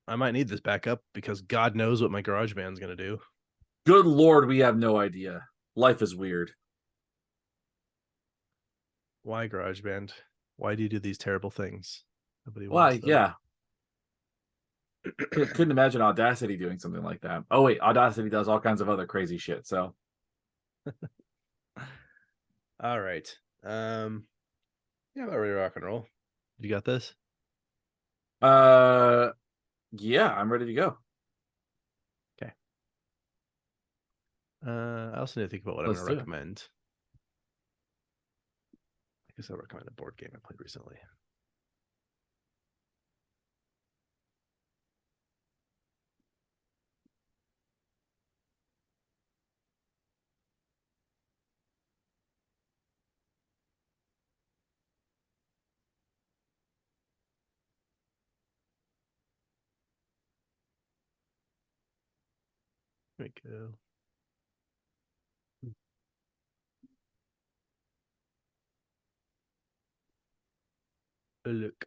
I might need this backup because God knows what my GarageBand's going to do. Good Lord, we have no idea. Life is weird. Why GarageBand? Why do you do these terrible things? Nobody Why? wants them. Yeah. Couldn't imagine Audacity doing something like that. Oh, wait. Audacity does all kinds of other crazy shit. So, all right. Yeah, about ready to rock and roll. You got this? yeah, I'm ready to go. Okay. I also need to think about what I'm Let's going to do it. recommend. I guess I'll recommend a board game I played recently. Here we go. Look.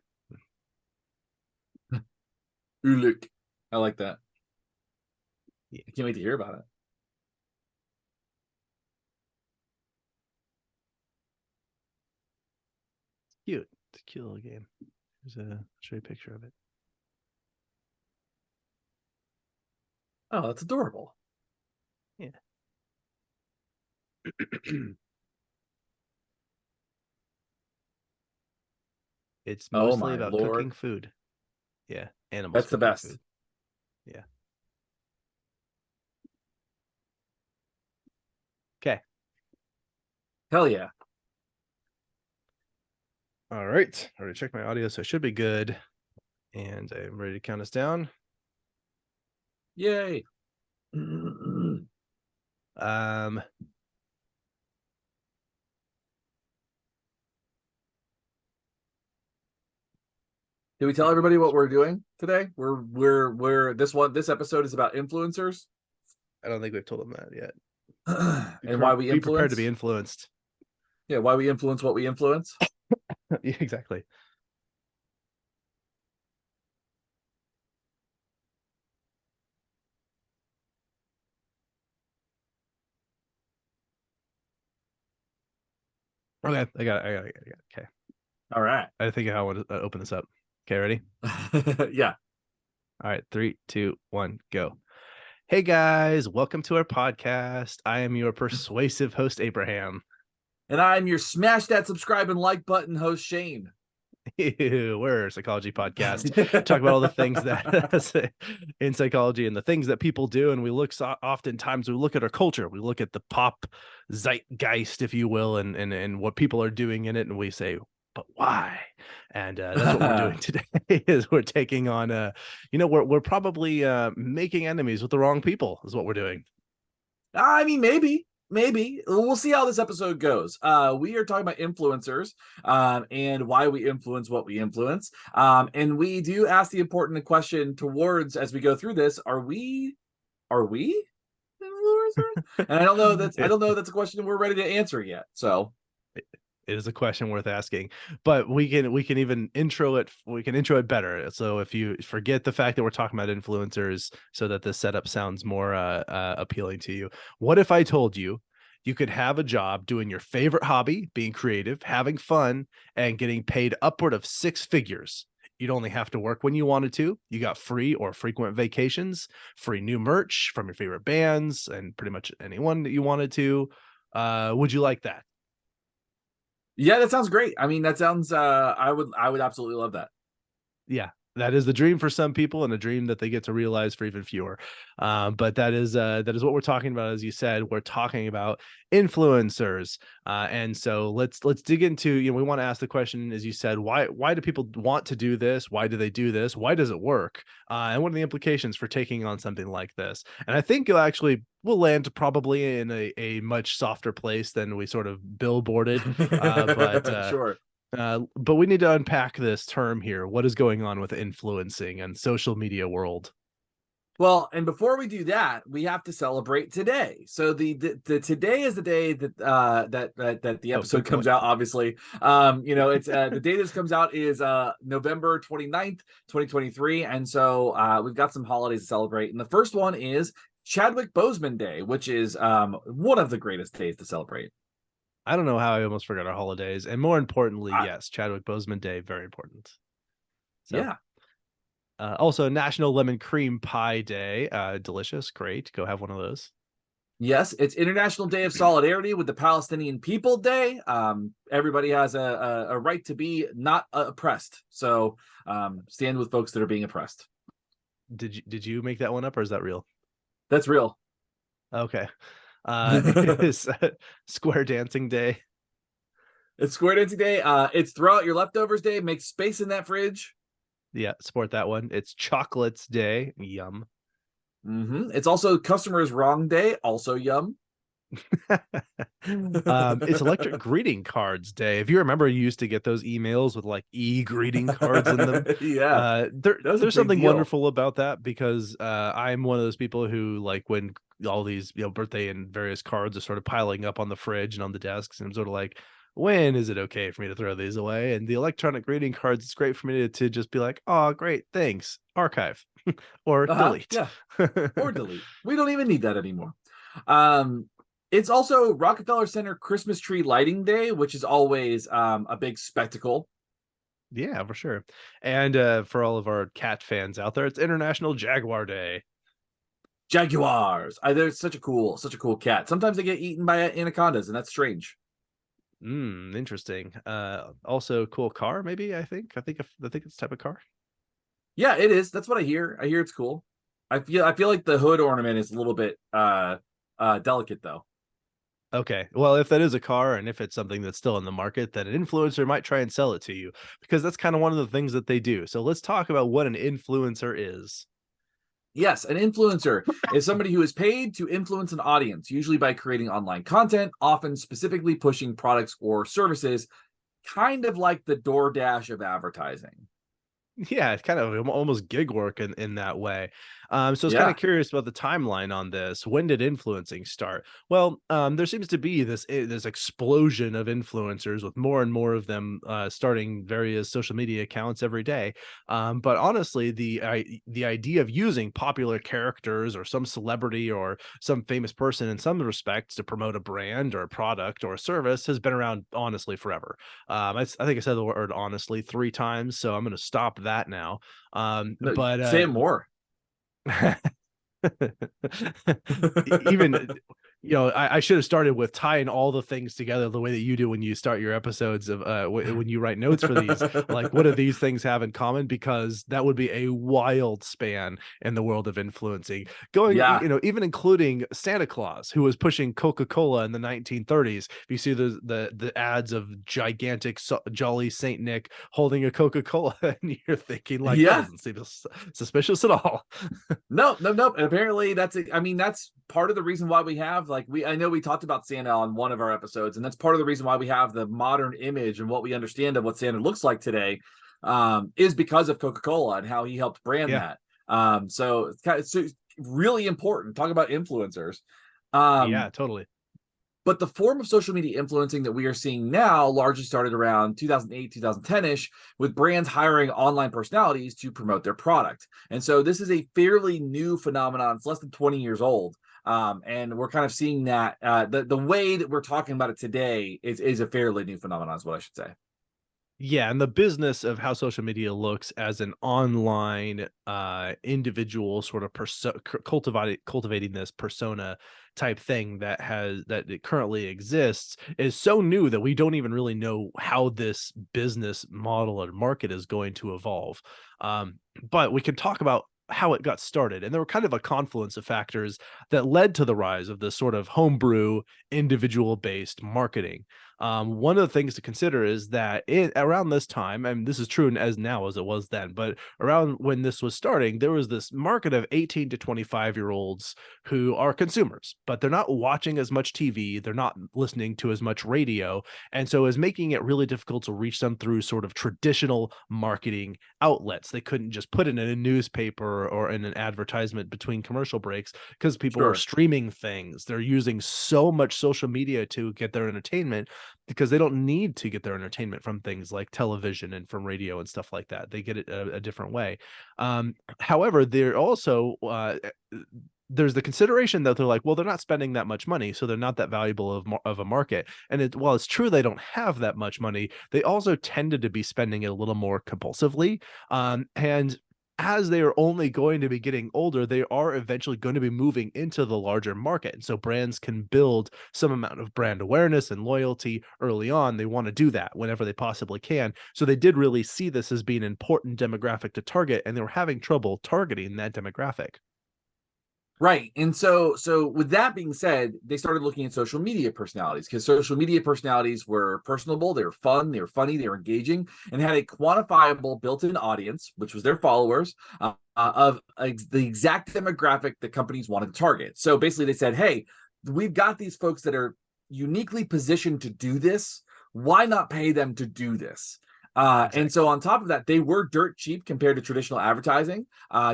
Look. I like that. Yeah. I can't wait to hear about it. Cute. It's a cute little game. Here's a show you a picture of it. Oh, that's adorable. Yeah. It's Oh mostly my about Lord. cooking food. Yeah, animals That's the cooking best. food. Yeah. Okay. Hell yeah. All right. I already checked my audio, so it should be good. And I'm ready to count us down. Yay. Um, Did we tell everybody what we're doing today? We're this episode is about influencers. I don't think we've told them that yet. And why we Be prepared to influence. be influenced. Yeah, why we influence what we influence. Yeah, exactly. Okay, I got it. Okay. All right. I think I want to open this up. Okay, ready? Yeah. All right, 3, 2, 1, go. Hey guys, welcome to our podcast. I am your persuasive host, Abraham. And I'm your smash that subscribe and like button host, Shane. We're a psychology podcast. Talk about all the things that in psychology and the things that people do. And we look oftentimes we look at our culture, we look at the pop zeitgeist, if you will, and what people are doing in it, and we say, but why? And that's what we're doing today. Is we're taking on we're probably making enemies with the wrong people is what we're doing. I mean, maybe we'll see how this episode goes. We are talking about influencers, and why we influence what we influence. And we do ask the important question towards as we go through this: Are we influencers? And I don't know that's a question we're ready to answer yet. So it is a question worth asking, but we can even intro it. We can intro it better. So if you forget the fact that we're talking about influencers, so that the setup sounds more appealing to you. What if I told you you could have a job doing your favorite hobby, being creative, having fun, and getting paid upward of 6 figures? You'd only have to work when you wanted to. You got free or frequent vacations, free new merch from your favorite bands, and pretty much anyone that you wanted to. Would you like that? yeah, that sounds great. I mean, that sounds. I would absolutely love that. Yeah, that is the dream for some people and a dream that they get to realize for even fewer. But that is what we're talking about. As you said, we're talking about influencers. And so let's dig into, we want to ask the question, as you said, why do people want to do this? Why do they do this? Why does it work? And what are the implications for taking on something like this? And I think we'll land probably in a much softer place than we sort of billboarded. But Sure. but we need to unpack this term here. What is going on with influencing and social media world? Well, and before we do that, we have to celebrate today. So the today is the day that that the Oh, episode good comes point. out, obviously. It's the day this comes out is November 29th, 2023. And so we've got some holidays to celebrate. And the first one is Chadwick Boseman Day, which is one of the greatest days to celebrate. I don't know how I almost forgot our holidays, and more importantly, Uh, yes, Chadwick Boseman Day, very important. So, yeah. also National Lemon Cream Pie Day, delicious, great. Go have one of those. Yes, it's International Day of Solidarity with the Palestinian People Day. Everybody has a right to be not oppressed. So stand with folks that are being oppressed. Did you make that one up, or is that real? That's real. Okay. It is Square Dancing Day. It's Square Dancing Day. It's Throw Out Your Leftovers Day. Make space in that fridge. Yeah, support that one. It's Chocolates Day. Yum. It's also Customers Wrong Day. Also yum. It's Electric Greeting Cards Day. If you remember, you used to get those emails with like greeting cards in them. Yeah, that was a There's big something deal. wonderful about that because I'm one of those people who like when all these birthday and various cards are sort of piling up on the fridge and on the desks, and I'm sort of like, when is it okay for me to throw these away? And the electronic greeting cards, it's great for me to just be like, oh, great, thanks, archive or delete. Yeah. Or delete. We don't even need that anymore. Um, it's also Rockefeller Center Christmas Tree Lighting Day, which is always a big spectacle. Yeah, for sure. And for all of our cat fans out there, it's International Jaguar Day. Jaguars. They're such a cool cat. Sometimes they get eaten by anacondas, and that's strange. Interesting. Also cool car, maybe. I think it's type of car. Yeah, it is. That's what I hear. I hear it's cool. I feel like the hood ornament is a little bit delicate though. Okay. Well, if that is a car and if it's something that's still in the market, then an influencer might try and sell it to you because that's kind of one of the things that they do. So let's talk about what an influencer is. Yes, an influencer is somebody who is paid to influence an audience, usually by creating online content, often specifically pushing products or services, kind of like the DoorDash of advertising. Yeah, it's kind of almost gig work in that way. So I was kind of Yeah. curious about the timeline on this. When did influencing start? Well, there seems to be this explosion of influencers with more and more of them starting various social media accounts every day. But honestly, the idea of using popular characters or some celebrity or some famous person in some respects to promote a brand or a product or a service has been around honestly forever. I think I said the word honestly 3 times, so I'm gonna stop that now. No, say it more. Even I should have started with tying all the things together the way that you do when you start your episodes of when you write notes for these. Like, what do these things have in common? Because that would be a wild span in the world of influencing, going Yeah. even including Santa Claus, who was pushing Coca-Cola in the 1930s. If you see the ads of gigantic jolly Saint Nick holding a Coca-Cola, and you're thinking like, that Yeah. doesn't seem suspicious at all. No, no, no. And apparently that's part of the reason why we have I know we talked about Santa on one of our episodes, and that's part of the reason why we have the modern image and what we understand of what Santa looks like today, is because of Coca-Cola and how he helped brand Yeah. that. So it's really important. Talk about influencers. Yeah, Um, totally. but the form of social media influencing that we are seeing now largely started around 2008, 2010-ish, with brands hiring online personalities to promote their product. And so this is a fairly new phenomenon. It's less than 20 years old. And we're kind of seeing that the way that we're talking about it today is a fairly new phenomenon, is what I should say. Yeah, and the business of how social media looks as an online individual sort of cultivating this persona type thing that it currently exists is so new that we don't even really know how this business model and market is going to evolve. But we can talk about how it got started, and there were kind of a confluence of factors that led to the rise of this sort of homebrew individual based marketing. One of the things to consider is that around this time, and this is true as now as it was then, but around when this was starting, there was this market of 18 to 25-year-olds who are consumers, but they're not watching as much TV, they're not listening to as much radio, and so is making it really difficult to reach them through sort of traditional marketing outlets. They couldn't just put it in a newspaper or in an advertisement between commercial breaks because people were Sure. streaming things. They're using so much social media to get their entertainment because they don't need to get their entertainment from things like television and from radio and stuff like that. They get it a different way. However, they're also there's the consideration that they're like, well, they're not spending that much money, so they're not that valuable of a market. And while it's true they don't have that much money, they also tended to be spending it a little more compulsively. And as they are only going to be getting older, they are eventually going to be moving into the larger market. And so brands can build some amount of brand awareness and loyalty early on. They want to do that whenever they possibly can. So they did really see this as being an important demographic to target, and they were having trouble targeting that demographic. Right. And so with that being said, they started looking at social media personalities because social media personalities were personable, they were fun, they were funny, they were engaging, and had a quantifiable built-in audience, which was their followers, of the exact demographic that companies wanted to target. So basically they said, hey, we've got these folks that are uniquely positioned to do this. Why not pay them to do this? And Exactly. so on top of that, they were dirt cheap compared to traditional advertising.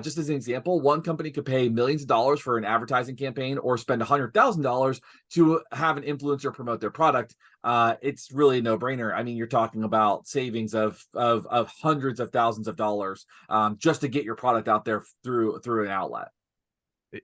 Just as an example, one company could pay millions of dollars for an advertising campaign or spend $100,000 to have an influencer promote their product. It's really a no-brainer. I mean, you're talking about savings of hundreds of thousands of dollars just to get your product out there through an outlet.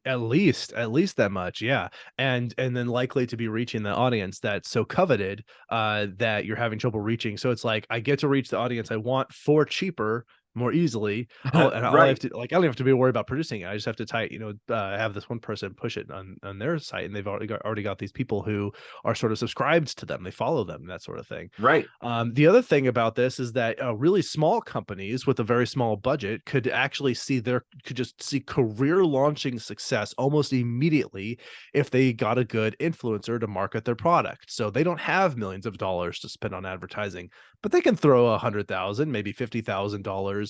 At least that much, yeah. And then likely to be reaching the audience that's so coveted, that you're having trouble reaching. So it's like, I get to reach the audience I want for cheaper, more easily. All I have Right, to like, I don't have to be worried about producing it. I just have to have this one person push it on their site, and they've already got these people who are sort of subscribed to them. They follow them, that sort of thing. right. The other thing about this is that really small companies with a very small budget could just see career launching success almost immediately if they got a good influencer to market their product. So they don't have millions of dollars to spend on advertising, but they can throw 100,000, maybe $50,000,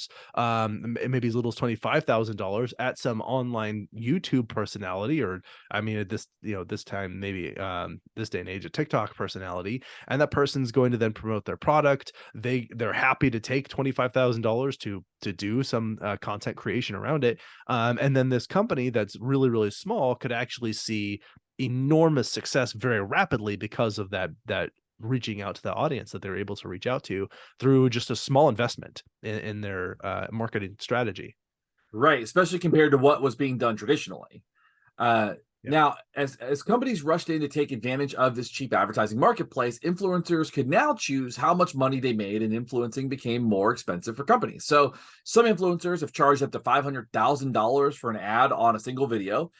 maybe as little as $25,000 at some online YouTube personality, or I mean, at this time, maybe this day and age, a TikTok personality, and that person's going to then promote their product. They're happy to take $25,000 to do some content creation around it, and then this company that's really small could actually see enormous success very rapidly because of that reaching out to the audience that they're able to reach out to through just a small investment in their marketing strategy. Right, especially compared to what was being done traditionally. Uh, Yeah. Now, as companies rushed in to take advantage of this cheap advertising marketplace, influencers could now choose how much money they made, and influencing became more expensive for companies. So, some influencers have charged up to $500,000 for an ad on a single video.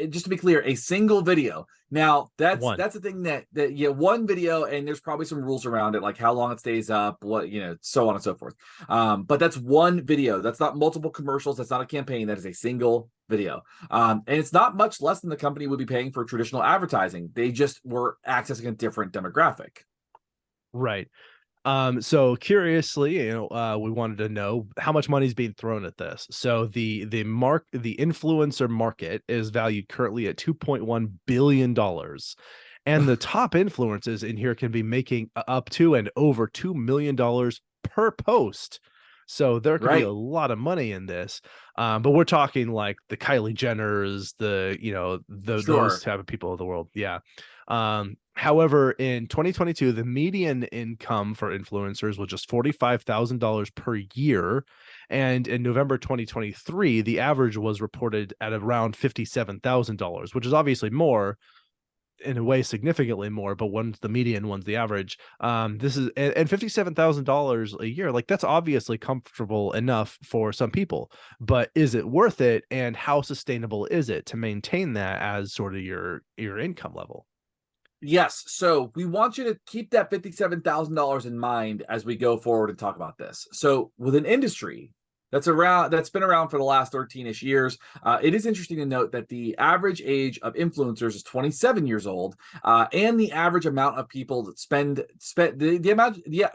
Just to be clear, a single video. Now, One. that's a thing that yeah, one video, and there's probably some rules around it, like how long it stays up, what so on and so forth. But that's one video. That's not multiple commercials. That's not a campaign. That is a single video. And it's not much less than the company would be paying for traditional advertising. They just were accessing a different demographic. Right. So curiously, we wanted to know how much money is being thrown at this. So the influencer market is valued currently at $2.1 billion. And the top influencers in here can be making up to and over $2 million per post. So there could be a Right. lot of money in this. But we're talking like the Kylie Jenners, those Sure. type of people of the world. Yeah. However, in 2022, the median income for influencers was just $45,000 per year. And in November 2023, the average was reported at around $57,000, which is obviously more, in a way, significantly more, but one's the median, one's the average. This is and $57,000 a year, like that's obviously comfortable enough for some people, but is it worth it? And how sustainable is it to maintain that as sort of your income level? Yes. So we want you to keep that $57,000 in mind as we go forward and talk about this. So with an industry, That's been around for the last 13-ish years. It is interesting to note that the average age of influencers is 27 years old, and the average amount of people that spend the amount yeah.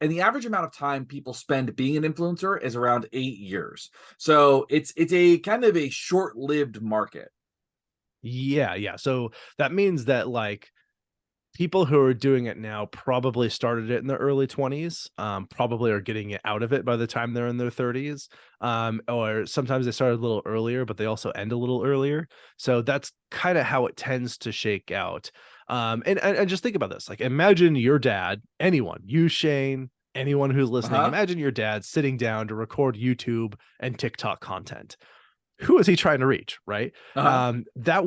And the average amount of time people spend being an influencer is around 8 years. So it's a kind of a short-lived market. Yeah, yeah. So that means that like people who are doing it now probably started it in their early 20s, probably are getting it out of it by the time they're in their 30s. Or sometimes they started a little earlier, but they also end a little earlier. So that's kind of how it tends to shake out. And just think about this. Like imagine your dad, anyone, you, Shane, anyone who's listening, Uh-huh. imagine your dad sitting down to record YouTube and TikTok content. Who is he trying to reach, right? Uh-huh. That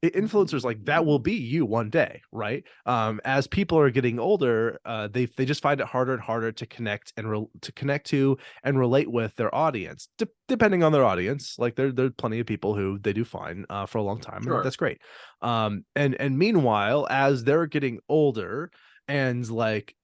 influencers like that will be you one day, right? As people are getting older, they just find it harder and harder to connect and to connect to and relate with their audience, depending on their audience. Like there're plenty of people who they do fine for a long time, and Sure. that's great. And meanwhile, as they're getting older and like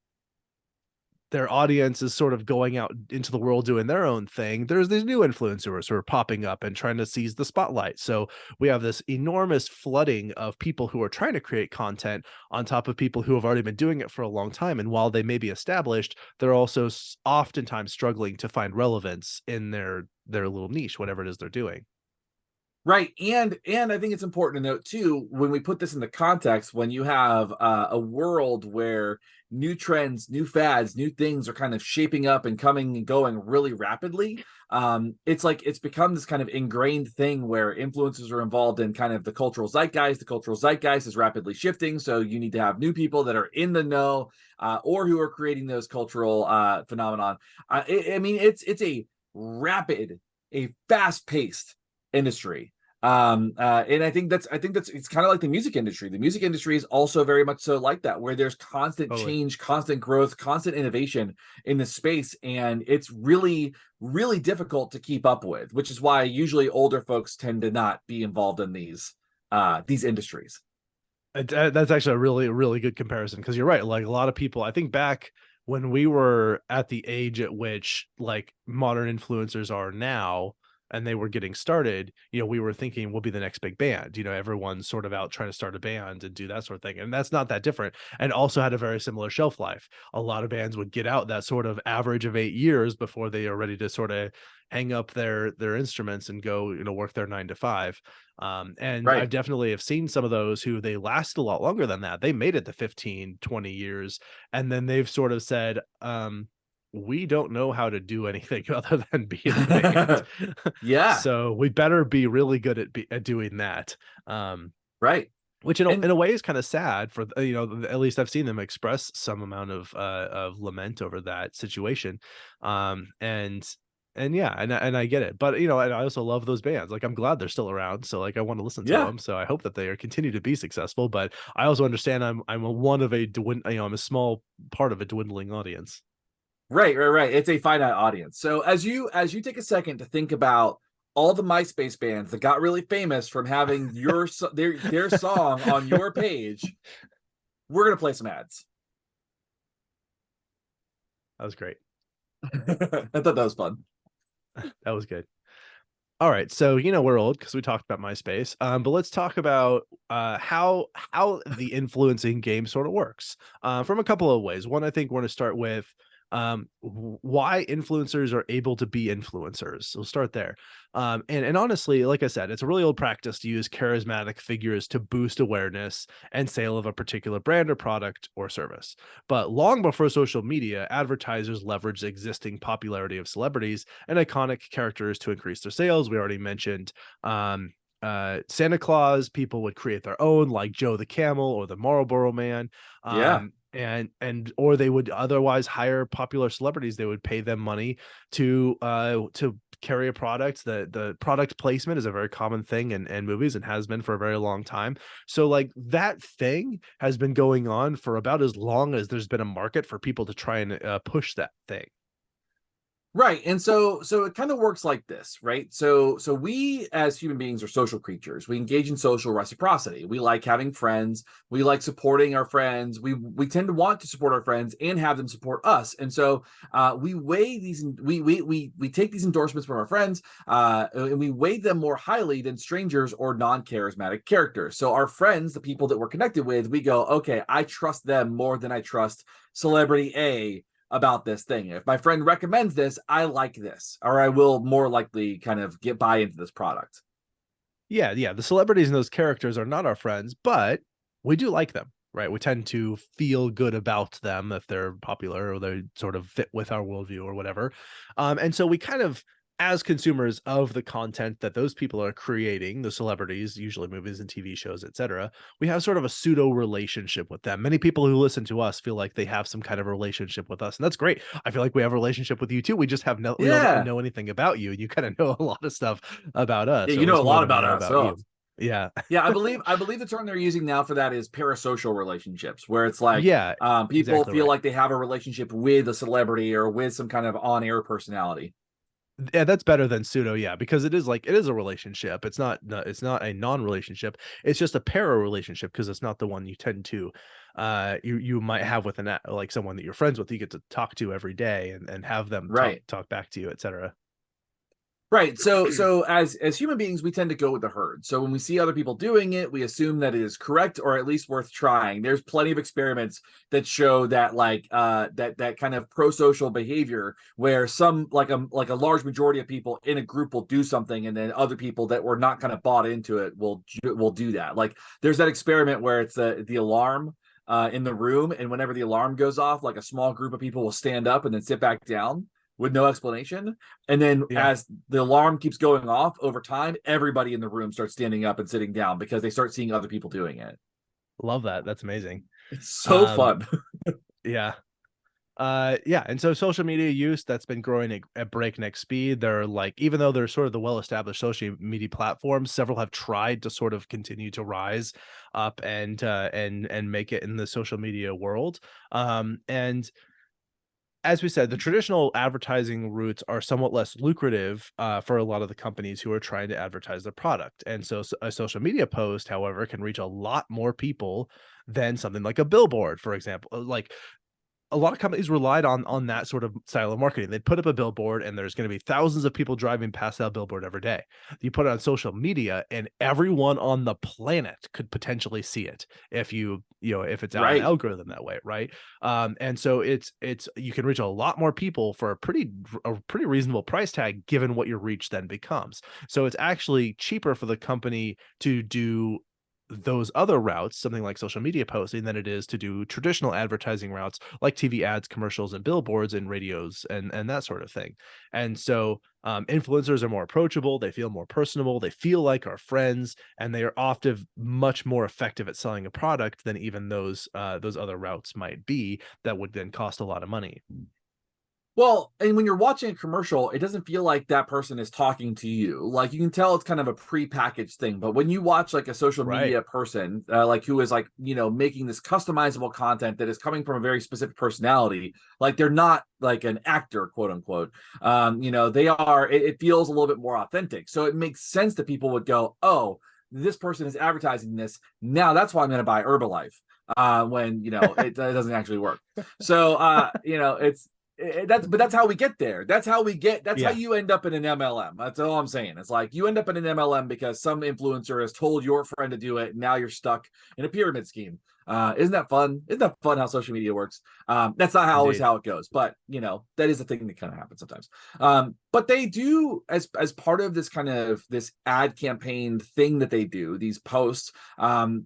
their audience is sort of going out into the world doing their own thing, there's these new influencers who are popping up and trying to seize the spotlight. So we have this enormous flooding of people who are trying to create content on top of people who have already been doing it for a long time. And while they may be established, they're also oftentimes struggling to find relevance in their little niche, whatever it is they're doing. Right. And I think it's important to note too, when we put this into context, when you have a world where new trends, new fads, new things are kind of shaping up and coming and going really rapidly, it's like it's become this kind of ingrained thing where influencers are involved in kind of the cultural zeitgeist. The cultural zeitgeist is rapidly shifting, so you need to have new people that are in the know, or who are creating those cultural phenomenon. I mean, it's a rapid, a fast-paced industry. And I think that's it's kind of like the music industry. The music industry is also very much so like that, where there's constant Totally. change, constant growth, constant innovation in the space, and it's really, really difficult to keep up with, which is why usually older folks tend to not be involved in these industries. That's actually a really, really good comparison because you're right. Like a lot of people, I think back when we were at the age at which like modern influencers are now, and they were getting started, we were thinking we'll be the next big band. Everyone's sort of out trying to start a band and do that sort of thing. And that's not that different. And also had a very similar shelf life. A lot of bands would get out that sort of average of 8 years before they are ready to sort of hang up their instruments and go, work their 9 to 5. And I Right. definitely have seen some of those who they last a lot longer than that. They made it to 15, 20 years. And then they've sort of said, we don't know how to do anything other than be in a band. Yeah. So we better be really good at doing that. Right. Which in And a way is kind of sad for at least I've seen them express some amount of lament over that situation. And yeah, and I get it. But and I also love those bands. Like I'm glad they're still around. So like I want to listen to yeah. them. So I hope that they are continue to be successful. But I also understand I'm a one of a I'm a small part of a dwindling audience. Right. It's a finite audience. So as you take a second to think about all the MySpace bands that got really famous from having their song on your page, we're gonna play some ads. That was great. I thought that was fun. That was good. All right, so we're old because we talked about MySpace, but let's talk about how the influencing game sort of works from a couple of ways. One, I think we're going to start with why influencers are able to be influencers. So we'll start there. And honestly, like I said, it's a really old practice to use charismatic figures to boost awareness and sale of a particular brand or product or service. But long before social media, advertisers leveraged existing popularity of celebrities and iconic characters to increase their sales. We already mentioned Santa Claus. People would create their own, like Joe the Camel or the Marlboro Man. Yeah. And or they would otherwise hire popular celebrities. They would pay them money to carry a product. The product placement is a very common thing in movies and has been for a very long time. So like that thing has been going on for about as long as there's been a market for people to try and push that thing. Right. And so it kind of works like this, right? So we as human beings are social creatures. We engage in social reciprocity. We like having friends. We like supporting our friends. We tend to want to support our friends and have them support us. And so we weigh these we take these endorsements from our friends and we weigh them more highly than strangers or non-charismatic characters. So our friends, the people that we're connected with, we go, okay, I trust them more than I trust celebrity A about this thing. If my friend recommends this, I like this, or I will more likely kind of get buy into this product. Yeah, yeah. The celebrities and those characters are not our friends, but we do like them, right? We tend to feel good about them if they're popular or they sort of fit with our worldview or whatever. And so we kind of, as consumers of the content that those people are creating, the celebrities, usually movies and TV shows, etc., we have sort of a pseudo relationship with them. Many people who listen to us feel like they have some kind of relationship with us, and that's great. I feel like we have a relationship with you too. We just have no, we don't Yeah. know anything about you, and you kind of know a lot of stuff about Yeah, us, or you at know a least more lot than we about know us. about Oh. you. Yeah. Yeah, I believe the term they're using now for that is parasocial relationships, where it's like Yeah, people exactly feel right. like they have a relationship with a celebrity or with some kind of on-air personality. Yeah, that's better than pseudo, yeah, because it is like it is a relationship. It's not a non-relationship. It's just a para relationship because it's not the one you tend to you might have with like someone that you're friends with, you get to talk to every day and have them Right. talk back to you, etc. Right. So as human beings, we tend to go with the herd. So when we see other people doing it, we assume that it is correct or at least worth trying. There's plenty of experiments that show that that kind of pro-social behavior where some like a large majority of people in a group will do something and then other people that were not kind of bought into it will do that. Like there's that experiment where it's the alarm in the room, and whenever the alarm goes off, like a small group of people will stand up and then sit back down with no explanation. And then Yeah, as the alarm keeps going off over time, everybody in the room starts standing up and sitting down because they start seeing other people doing it. love that. That's amazing. It's so Um, fun. yeah. Yeah, and so social media use that's been growing at breakneck speed. They're like, even though they're sort of the well-established social media platforms, several have tried to sort of continue to rise up and make it in the social media world. And as we said, the traditional advertising routes are somewhat less lucrative for a lot of the companies who are trying to advertise their product. And so a social media post, however, can reach a lot more people than something like a billboard, for example. Like a lot of companies relied on that sort of style of marketing. They'd put up a billboard and there's going to be thousands of people driving past that billboard every day. You put it on social media and everyone on the planet could potentially see it if if it's out in the Right. algorithm that way, right? And so it's you can reach a lot more people for a pretty reasonable price tag given what your reach then becomes. So it's actually cheaper for the company to do those other routes, something like social media posting, than it is to do traditional advertising routes like TV ads, commercials, and billboards and radios and that sort of thing. And so influencers are more approachable, they feel more personable, they feel like our friends, and they are often much more effective at selling a product than even those other routes might be that would then cost a lot of money. Well, and when you're watching a commercial, it doesn't feel like that person is talking to you. Like you can tell it's kind of a pre-packaged thing. But when you watch like a social Right. media person, like who is like, making this customizable content that is coming from a very specific personality, like they're not like an actor, quote unquote. They are, it feels a little bit more authentic. So it makes sense that people would go, oh, this person is advertising this. Now that's why I'm going to buy Herbalife when, it doesn't actually work. So, that's how we get there. That's how Yeah. you end up in an MLM. That's all I'm saying. It's like you end up in an MLM because some influencer has told your friend to do it, and now you're stuck in a pyramid scheme. Isn't that fun? Isn't that fun how social media works? That's not always Indeed. how it goes, but that is a thing that kind of happens sometimes. But they do, as part of this kind of this ad campaign thing that they do, these posts,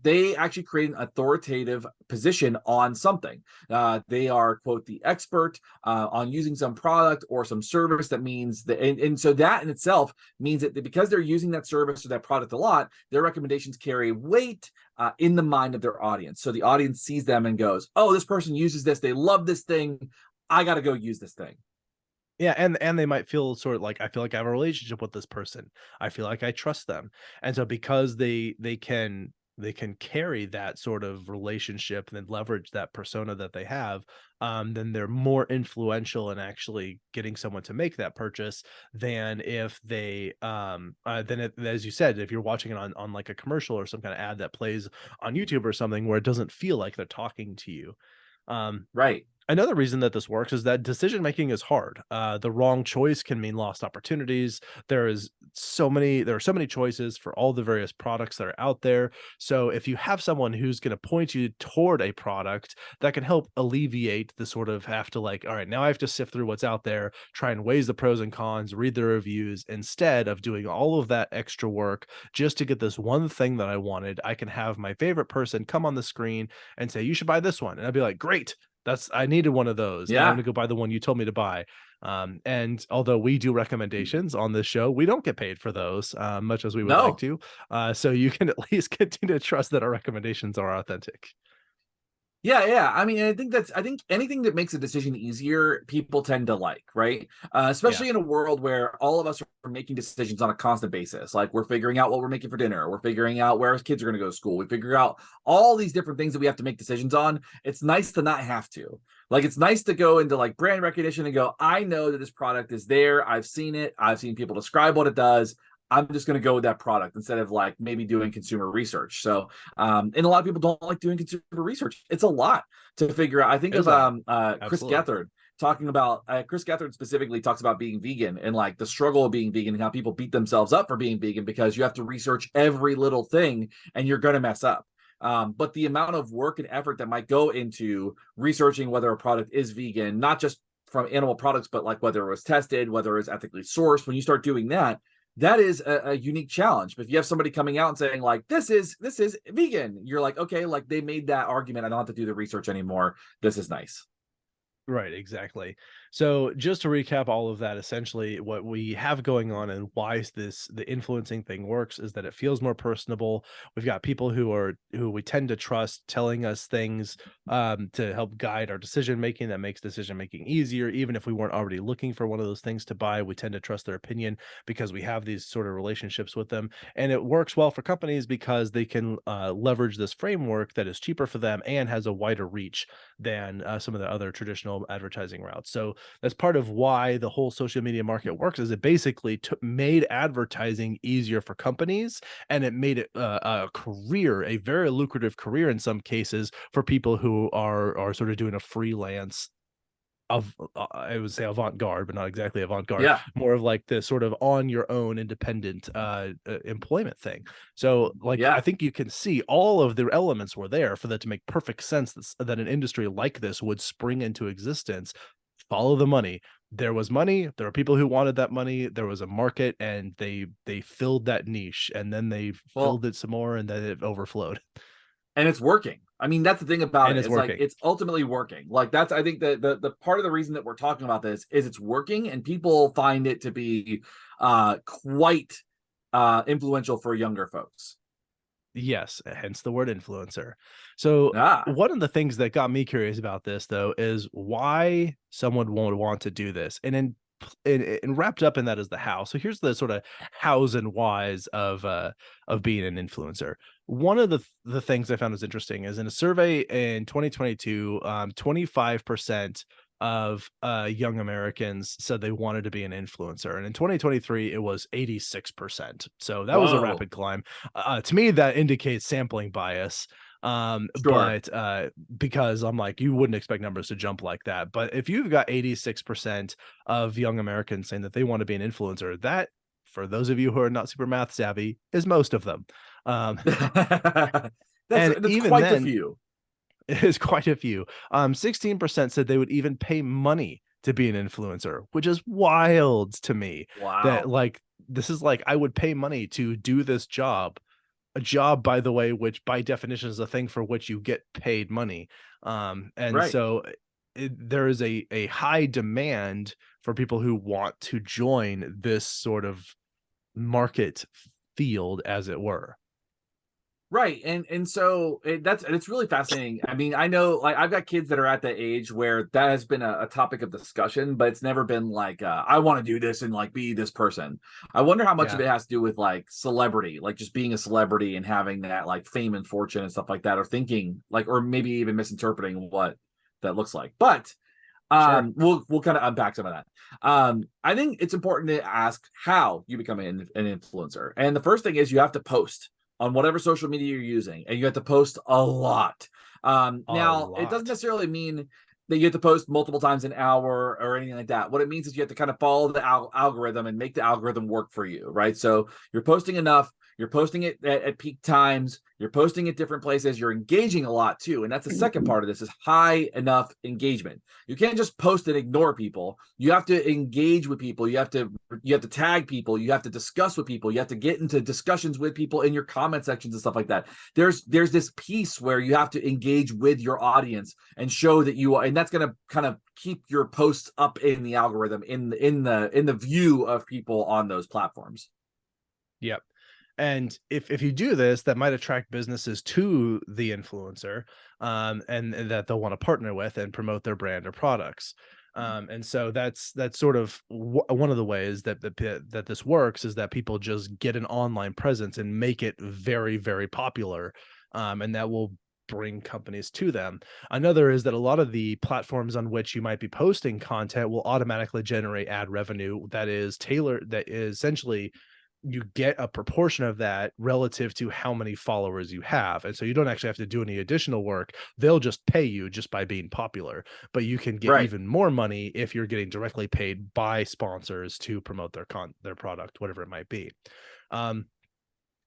they actually create an authoritative position on something. They are, quote, the expert on using some product or some service. That means that, and so that in itself means that because they're using that service or that product a lot, their recommendations carry weight in the mind of their audience. So the audience sees them and goes, oh, this person uses this. They love this thing. I got to go use this thing. Yeah, and they might feel sort of like, I feel like I have a relationship with this person. I feel like I trust them. And so because they can they can carry that sort of relationship and then leverage that persona that they have, then they're more influential in actually getting someone to make that purchase than if they then as you said, if you're watching it on like a commercial or some kind of ad that plays on YouTube or something where it doesn't feel like they're talking to you. Um, Right. Another reason that this works is that decision making is hard. The wrong choice can mean lost opportunities. There are so many choices for all the various products that are out there. So if you have someone who's going to point you toward a product that can help alleviate the sort of have to like, all right, now I have to sift through what's out there, try and weigh the pros and cons, read the reviews instead of doing all of that extra work just to get this one thing that I wanted. I can have my favorite person come on the screen and say, you should buy this one. And I'd be like, great, I needed one of those, and I'm Yeah. gonna go buy the one you told me to buy. And although we do recommendations on this show, we don't get paid for those, much as we would like No. to. So you can at least continue to trust that our recommendations are authentic. Yeah, yeah. I mean, I think anything that makes a decision easier, people tend to like, right? Yeah, Especially in a world where all of us are making decisions on a constant basis. Like we're figuring out what we're making for dinner, we're figuring out where our kids are going to go to school, we figure out all these different things that we have to make decisions on. It's nice to not have to. Like it's nice to go into like brand recognition and go, I know that this product is there. I've seen it. I've seen people describe what it does. I'm just going to go with that product instead of like maybe doing consumer research. So and a lot of people don't like doing consumer research. It's a lot to figure out. I think it of is a lot. Chris Absolutely. Gethard talking about Chris Gethard specifically talks about being vegan and like the struggle of being vegan and how people beat themselves up for being vegan because you have to research every little thing and you're going to mess up. But the amount of work and effort that might go into researching whether a product is vegan, not just from animal products, but like whether it was tested, whether it's ethically sourced, when you start doing that, that is a unique challenge. But if you have somebody coming out and saying like this is vegan, you're like, okay, like they made that argument. I don't have to do the research anymore. This is nice. Right, exactly. So just to recap all of that, essentially what we have going on and why the influencing thing works is that it feels more personable. We've got people who we tend to trust telling us things to help guide our decision making that makes decision making easier. Even if we weren't already looking for one of those things to buy, we tend to trust their opinion because we have these sort of relationships with them. And it works well for companies because they can leverage this framework that is cheaper for them and has a wider reach than some of the other traditional advertising routes. So that's part of why the whole social media market works is it basically made advertising easier for companies, and it made it a career, a very lucrative career in some cases for people who are sort of doing a freelance of I would say avant-garde, but not exactly avant-garde, Yeah, more of like the sort of on your own independent employment thing. So like I yeah. think you can see all of the elements were there for that to make perfect sense that an industry like this would spring into existence. Follow the money. There was money, there were people who wanted that money, there was a market, and they filled that niche, and then they Well, filled it some more, and then it overflowed. and it's working. I mean, that's the thing about And it. it's It's like working. it's ultimately working. Like that's I think the part of the reason that we're talking about this is it's working and people find it to be quite influential for younger folks. Yes, hence the word influencer. So, Ah, one of the things that got me curious about this, though, is why someone would want to do this, and wrapped up in that is the how. So here's the sort of hows and whys of being an influencer. One of the things I found was interesting is in a survey in 2022, 25% of young Americans said they wanted to be an influencer, and in 2023 it was 86%. So that was a whoa, rapid climb. To me, that indicates sampling bias. sure. But because I'm like, you wouldn't expect numbers to jump like that. But if you've got 86% of young Americans saying that they want to be an influencer, that, for those of you who are not super math savvy, is most of them. Um, and That's even quite a then, few. it is quite a few. 16% said they would even pay money to be an influencer, which is wild to me. That Wow. like this is like I would pay money to do this job, a job, by the way, which by definition is a thing for which you get paid money. And Right. so there is a high demand for people who want to join this sort of market field, as it were. Right. And so it's really fascinating. I mean, I know like I've got kids that are at the age where that has been a topic of discussion, but it's never been like I want to do this and like be this person. I wonder how much of Yeah, it has to do with like celebrity, like just being a celebrity and having that like fame and fortune and stuff like that, or thinking like, or maybe even misinterpreting what that looks like. But sure. we'll kind of unpack some of that. I think it's important to ask how you become an influencer. And the first thing is you have to post on whatever social media you're using, and you have to post a lot. A Now it doesn't lot. necessarily mean that you have to post multiple times an hour or anything like that. What it means is you have to kind of follow the algorithm and make the algorithm work for you, right? So you're posting enough, you're posting it at peak times, you're posting at different places, you're engaging a lot too. And that's the second part of this is high enough engagement. You can't just post and ignore people. You have to engage with people. You have to tag people. You have to discuss with people. You have to get into discussions with people in your comment sections and stuff like that. There's this piece where you have to engage with your audience and show that you are, and that's going to kind of keep your posts up in the algorithm in the view of people on those platforms. Yep. And if you do this, that might attract businesses to the influencer, and that they'll want to partner with and promote their brand or products. And so that's sort of one of the ways that this works is that people just get an online presence and make it very, very popular, and that will bring companies to them. Another is that a lot of the platforms on which you might be posting content will automatically generate ad revenue that is tailored, that is essentially you get a proportion of that relative to how many followers you have. And so you don't actually have to do any additional work. They'll just pay you just by being popular, but you can get Right. even more money if you're getting directly paid by sponsors to promote their product, whatever it might be. Um,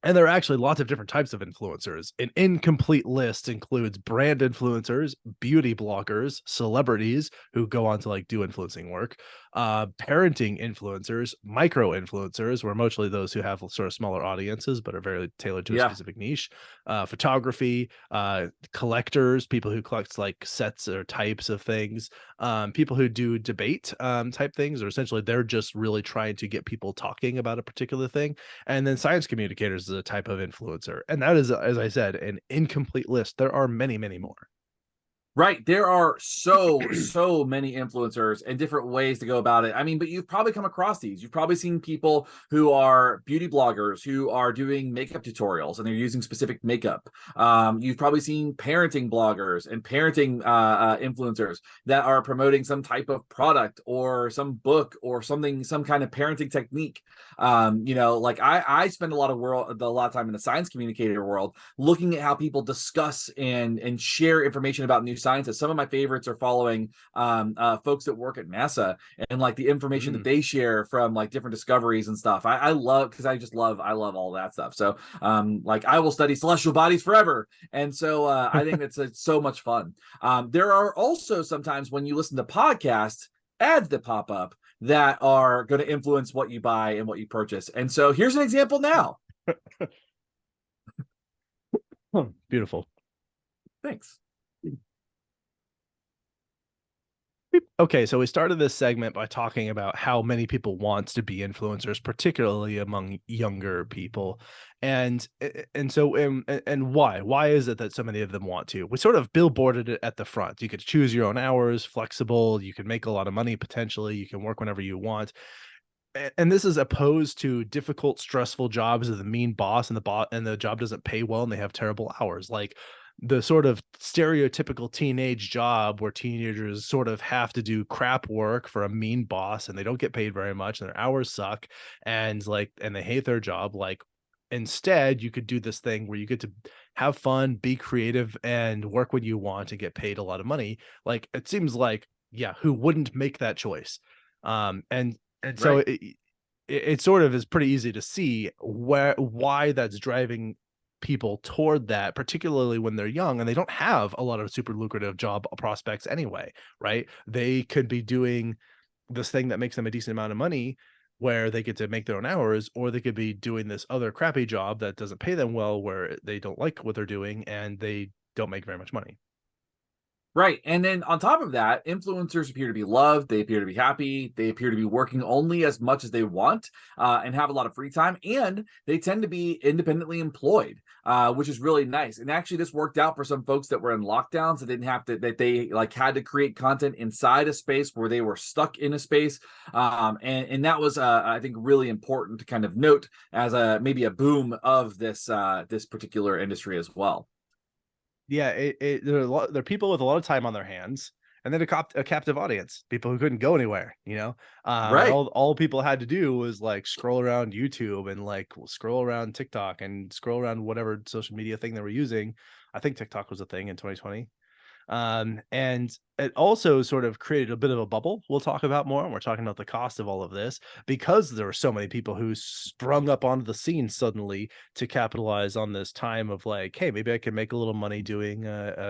and there are actually lots of different types of influencers. An incomplete list includes brand influencers, beauty bloggers, celebrities who go on to like do influencing work, parenting influencers, micro influencers, where mostly those who have sort of smaller audiences but are very tailored to a Yeah. specific niche, photography, collectors, people who collect like sets or types of things, people who do debate type things, or essentially they're just really trying to get people talking about a particular thing, and then science communicators is a type of influencer. And that is, as I said, an incomplete list. There are many, many more. Right. There are so many influencers and different ways to go about it. I mean, but you've probably come across these. You've probably seen people who are beauty bloggers who are doing makeup tutorials and they're using specific makeup. You've probably seen parenting bloggers and parenting influencers that are promoting some type of product or some book or something, some kind of parenting technique. Like I spend a lot of time in the science communicator world looking at how people discuss and share information about new scientists. Some of my favorites are following folks that work at NASA and like the information that Mm. they share from like different discoveries and stuff. I love because I love all that stuff. So like I will study celestial bodies forever, and so I think it's so much fun. There are also sometimes when you listen to podcasts, ads that pop up that are going to influence what you buy and what you purchase. And so here's an example now. Beautiful. Thanks. Okay, so we started this segment by talking about how many people want to be influencers, particularly among younger people, and why? Why is it that so many of them want to? We sort of billboarded it at the front. You could choose your own hours, flexible. You can make a lot of money potentially. You can work whenever you want, and this is opposed to difficult, stressful jobs of the mean boss, and the job doesn't pay well, and they have terrible hours. Like the sort of stereotypical teenage job where teenagers sort of have to do crap work for a mean boss, and they don't get paid very much, and their hours suck, and they hate their job. Like instead, you could do this thing where you get to have fun, be creative, and work when you want and get paid a lot of money. Like it seems like, yeah, who wouldn't make that choice? And so Right. it sort of is pretty easy to see why that's driving people toward that, particularly when they're young and they don't have a lot of super lucrative job prospects anyway, right? They could be doing this thing that makes them a decent amount of money where they get to make their own hours, or they could be doing this other crappy job that doesn't pay them well, where they don't like what they're doing and they don't make very much money. Right. And then on top of that, influencers appear to be loved. They appear to be happy. They appear to be working only as much as they want, and have a lot of free time. And they tend to be independently employed, which is really nice. And actually, this worked out for some folks that were in lockdowns that didn't have to, that they like had to create content inside a space where they were stuck in a space. And that was, I think, really important to kind of note as a maybe a boom of this particular industry as well. Yeah, there are people with a lot of time on their hands, and then a captive audience, people who couldn't go anywhere, you know? And Right. all people had to do was, like, scroll around YouTube and, like, scroll around TikTok and scroll around whatever social media thing they were using. I think TikTok was a thing in 2020. And it also sort of created a bit of a bubble we'll talk about more, and we're talking about the cost of all of this because there were so many people who sprung up onto the scene suddenly to capitalize on this time of like, hey, maybe I can make a little money doing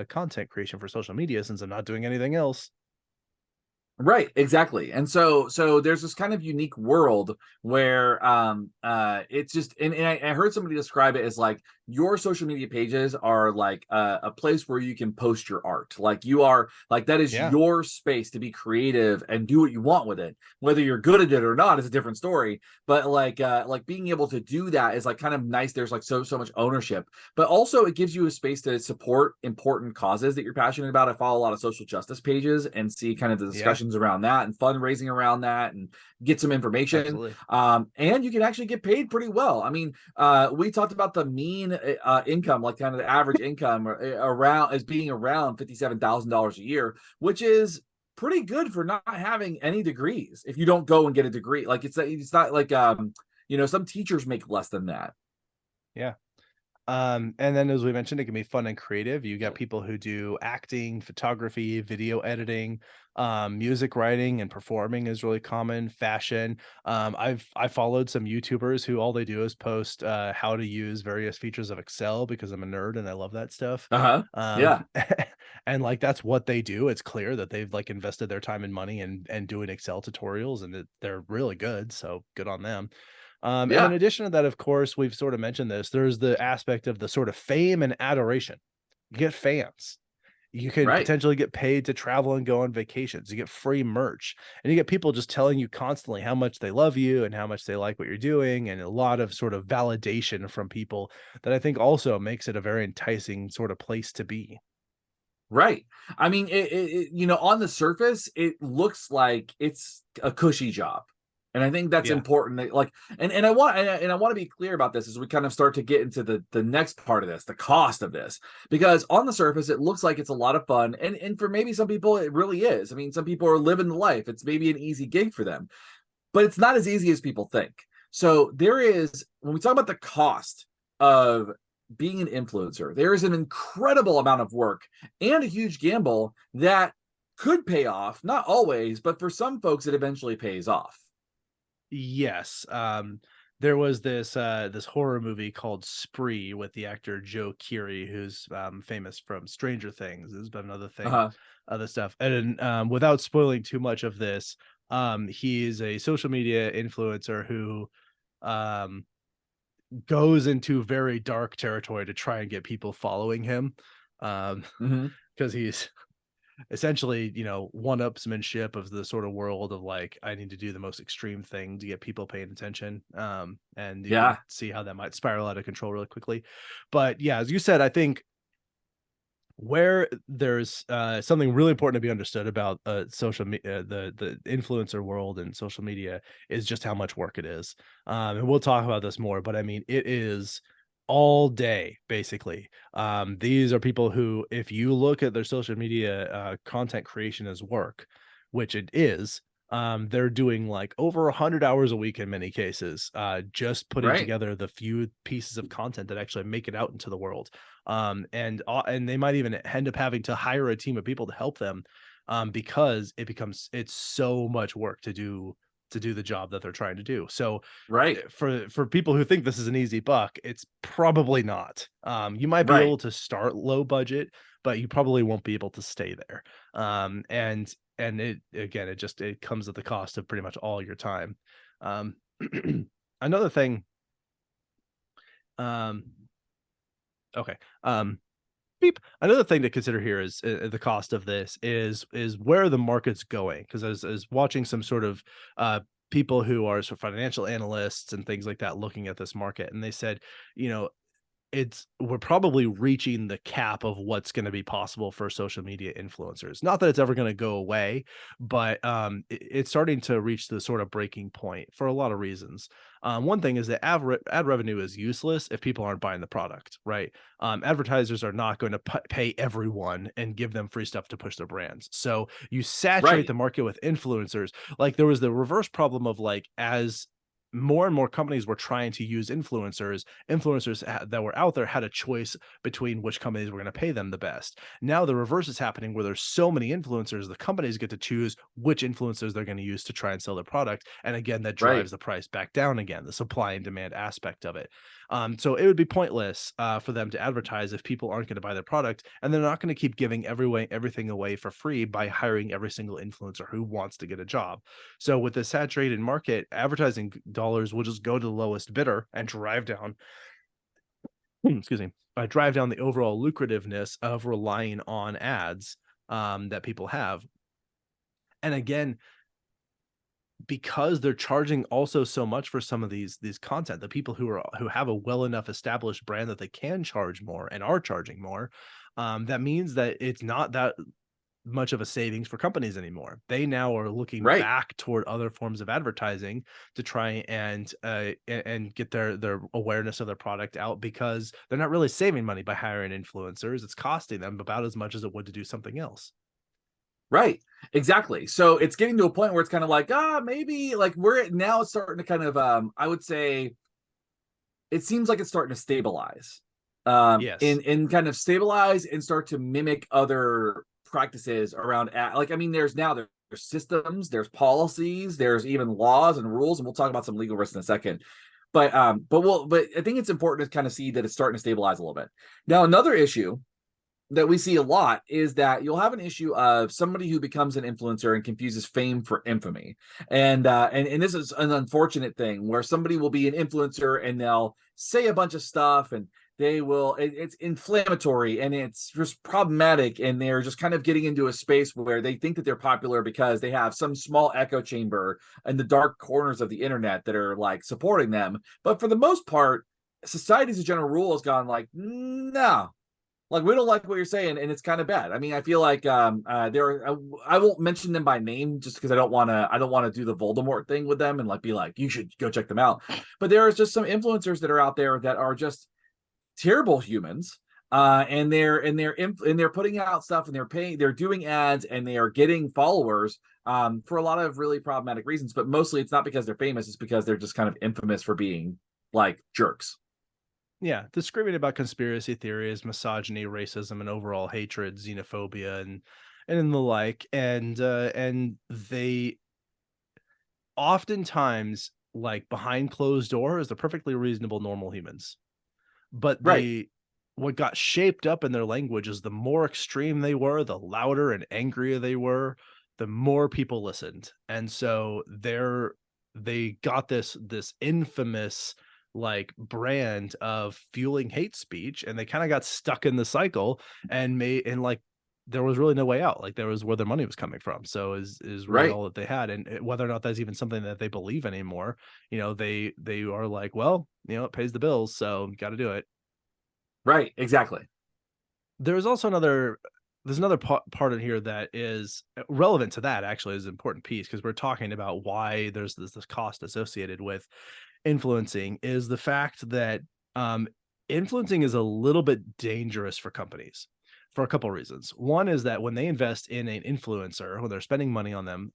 content creation for social media since I'm not doing anything else. Right, exactly. And so there's this kind of unique world where it's just, and I heard somebody describe it as like your social media pages are like a place where you can post your art. Like you are like that is Yeah, your space to be creative and do what you want with it. Whether you're good at it or not is a different story. But like being able to do that is like kind of nice. There's like so much ownership, but also it gives you a space to support important causes that you're passionate about. I follow a lot of social justice pages and see kind of the yeah, discussions around that and fundraising around that and get some information. absolutely. And you can actually get paid pretty well. I mean, we talked about the mean income, like kind of the average income around as being around $57,000 a year, which is pretty good for not having any degrees. If you don't go and get a degree, like it's not like some teachers make less than that. Yeah. And then as we mentioned, it can be fun and creative. You got people who do acting, photography, video editing, music writing and performing is really common, fashion. I followed some YouTubers who all they do is post how to use various features of Excel because I'm a nerd and I love that stuff. Uh-huh. Yeah. And like that's what they do. It's clear that they've like invested their time and money and doing Excel tutorials and they're really good. So good on them. And in Yeah. addition to that, of course, we've sort of mentioned this. There's the aspect of the sort of fame and adoration. You get fans. You can Right. potentially get paid to travel and go on vacations. You get free merch, and you get people just telling you constantly how much they love you and how much they like what you're doing, and a lot of sort of validation from people that I think also makes it a very enticing sort of place to be. Right. I mean, on the surface, it looks like it's a cushy job. And I think that's Yeah. important. Like, and I want to be clear about this as we kind of start to get into the next part of this, the cost of this, because on the surface, it looks like it's a lot of fun, and for maybe some people, it really is. I mean, some people are living the life. It's maybe an easy gig for them, but it's not as easy as people think. So there is, when we talk about the cost of being an influencer, there is an incredible amount of work and a huge gamble that could pay off, not always, but for some folks it eventually pays off. Yes. There was this horror movie called Spree with the actor Joe Keery, who's famous from Stranger Things. There's been another thing, Uh-huh. other stuff. And without spoiling too much of this, he's a social media influencer who um goes into very dark territory to try and get people following him. Um, Hmm. because he's essentially, one-upsmanship of the sort of world of like, I need to do the most extreme thing to get people paying attention. And you can Yeah. see how that might spiral out of control really quickly. But yeah, as you said, I think where there's something really important to be understood about the influencer world and social media is just how much work it is. And we'll talk about this more, but I mean, it is all day basically. These are people who, if you look at their social media content creation as work, which it is, they're doing like over 100 hours a week in many cases, just putting Right. together the few pieces of content that actually make it out into the world. And they might even end up having to hire a team of people to help them, because it's so much work to do the job that they're trying to do. So Right. for people who think this is an easy buck, it's probably not. You might be Right. able to start low budget, but you probably won't be able to stay there. And it again, it comes at the cost of pretty much all your time. Um, another thing, um, okay. Beep. Another thing to consider here is the cost of this is where the market's going. Because as watching some sort of people who are sort of financial analysts and things like that looking at this market, and they said, you know, we're probably reaching the cap of what's going to be possible for social media influencers. Not that it's ever going to go away, but it's starting to reach the sort of breaking point for a lot of reasons. One thing is that ad revenue is useless if people aren't buying the product, right? Advertisers are not going to pay everyone and give them free stuff to push their brands. So you saturate Right. the market with influencers. Like there was the reverse problem of like as more and more companies were trying to use influencers that were out there had a choice between which companies were going to pay them the best. Now the reverse is happening where there's so many influencers, the companies get to choose which influencers they're going to use to try and sell their product. And again, that Right. drives the price back down again, the supply and demand aspect of it. So it would be pointless for them to advertise if people aren't going to buy their product, and they're not going to keep giving everything away for free by hiring every single influencer who wants to get a job. So with the saturated market, advertising dollars will just go to the lowest bidder and drive down, excuse me, drive down the overall lucrativeness of relying on ads that people have. And again, because they're charging also so much for some of these content, the people who have a well enough established brand that they can charge more and are charging more, that means that it's not that much of a savings for companies anymore. They now are looking Right. back toward other forms of advertising to try and get their awareness of their product out because they're not really saving money by hiring influencers. It's costing them about as much as it would to do something else. Right. Exactly. So it's getting to a point where it's kind of like, maybe like we're now it's starting to kind of I would say it seems like it's starting to stabilize. Yes. And kind of stabilize and start to mimic other practices around like I mean, there's systems, there's policies, there's even laws and rules, and we'll talk about some legal risks in a second. But I think it's important to kind of see that it's starting to stabilize a little bit. Now, another issue that we see a lot is that you'll have an issue of somebody who becomes an influencer and confuses fame for infamy. And this is an unfortunate thing where somebody will be an influencer and they'll say a bunch of stuff and it's inflammatory and it's just problematic, and they're just kind of getting into a space where they think that they're popular because they have some small echo chamber in the dark corners of the internet that are like supporting them. But for the most part, society as a general rule has gone like, no, like we don't like what you're saying, and it's kind of bad. I mean, I feel like I won't mention them by name just because I don't want to do the Voldemort thing with them and like be like you should go check them out. But there is just some influencers that are out there that are just terrible humans. And they're putting out stuff and they're doing ads and they are getting followers for a lot of really problematic reasons, but mostly it's not because they're famous, it's because they're just kind of infamous for being like jerks. Yeah, the screaming about conspiracy theories, misogyny, racism, and overall hatred, xenophobia, and the like, and they oftentimes, like behind closed doors, they're perfectly reasonable, normal humans. But Right. what got shaped up in their language is the more extreme they were, the louder and angrier they were, the more people listened. And so they got this infamous like brand of fueling hate speech, and they kind of got stuck in the cycle and like there was really no way out. Like there was where their money was coming from. So is really Right. all that they had. And whether or not that's even something that they believe anymore, they are like, well, it pays the bills, so got to do it. Right. Exactly. There's also another part in here that is relevant to that, actually is an important piece because we're talking about why there's this cost associated with influencing, is the fact that um, influencing is a little bit dangerous for companies for a couple reasons. One is that when they invest in an influencer, when they're spending money on them,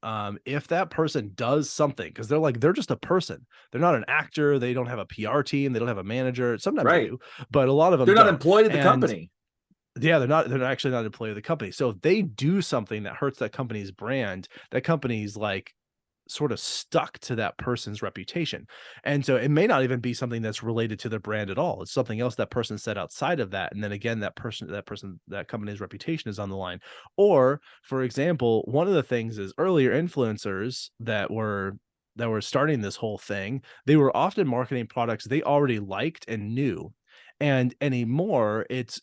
if that person does something, because they're just a person, they're not an actor, they don't have a PR team, they don't have a manager. Sometimes they Right. do, but a lot of them They're not don't. employed at the And company. yeah, they're actually not an employee of the company. So if they do something that hurts that company's brand, that company's like sort of stuck to that person's reputation. And so it may not even be something that's related to their brand at all. It's something else that person said outside of that. And then again, that company's reputation is on the line. Or, for example, one of the things is earlier influencers that were starting this whole thing, they were often marketing products they already liked and knew. And anymore, it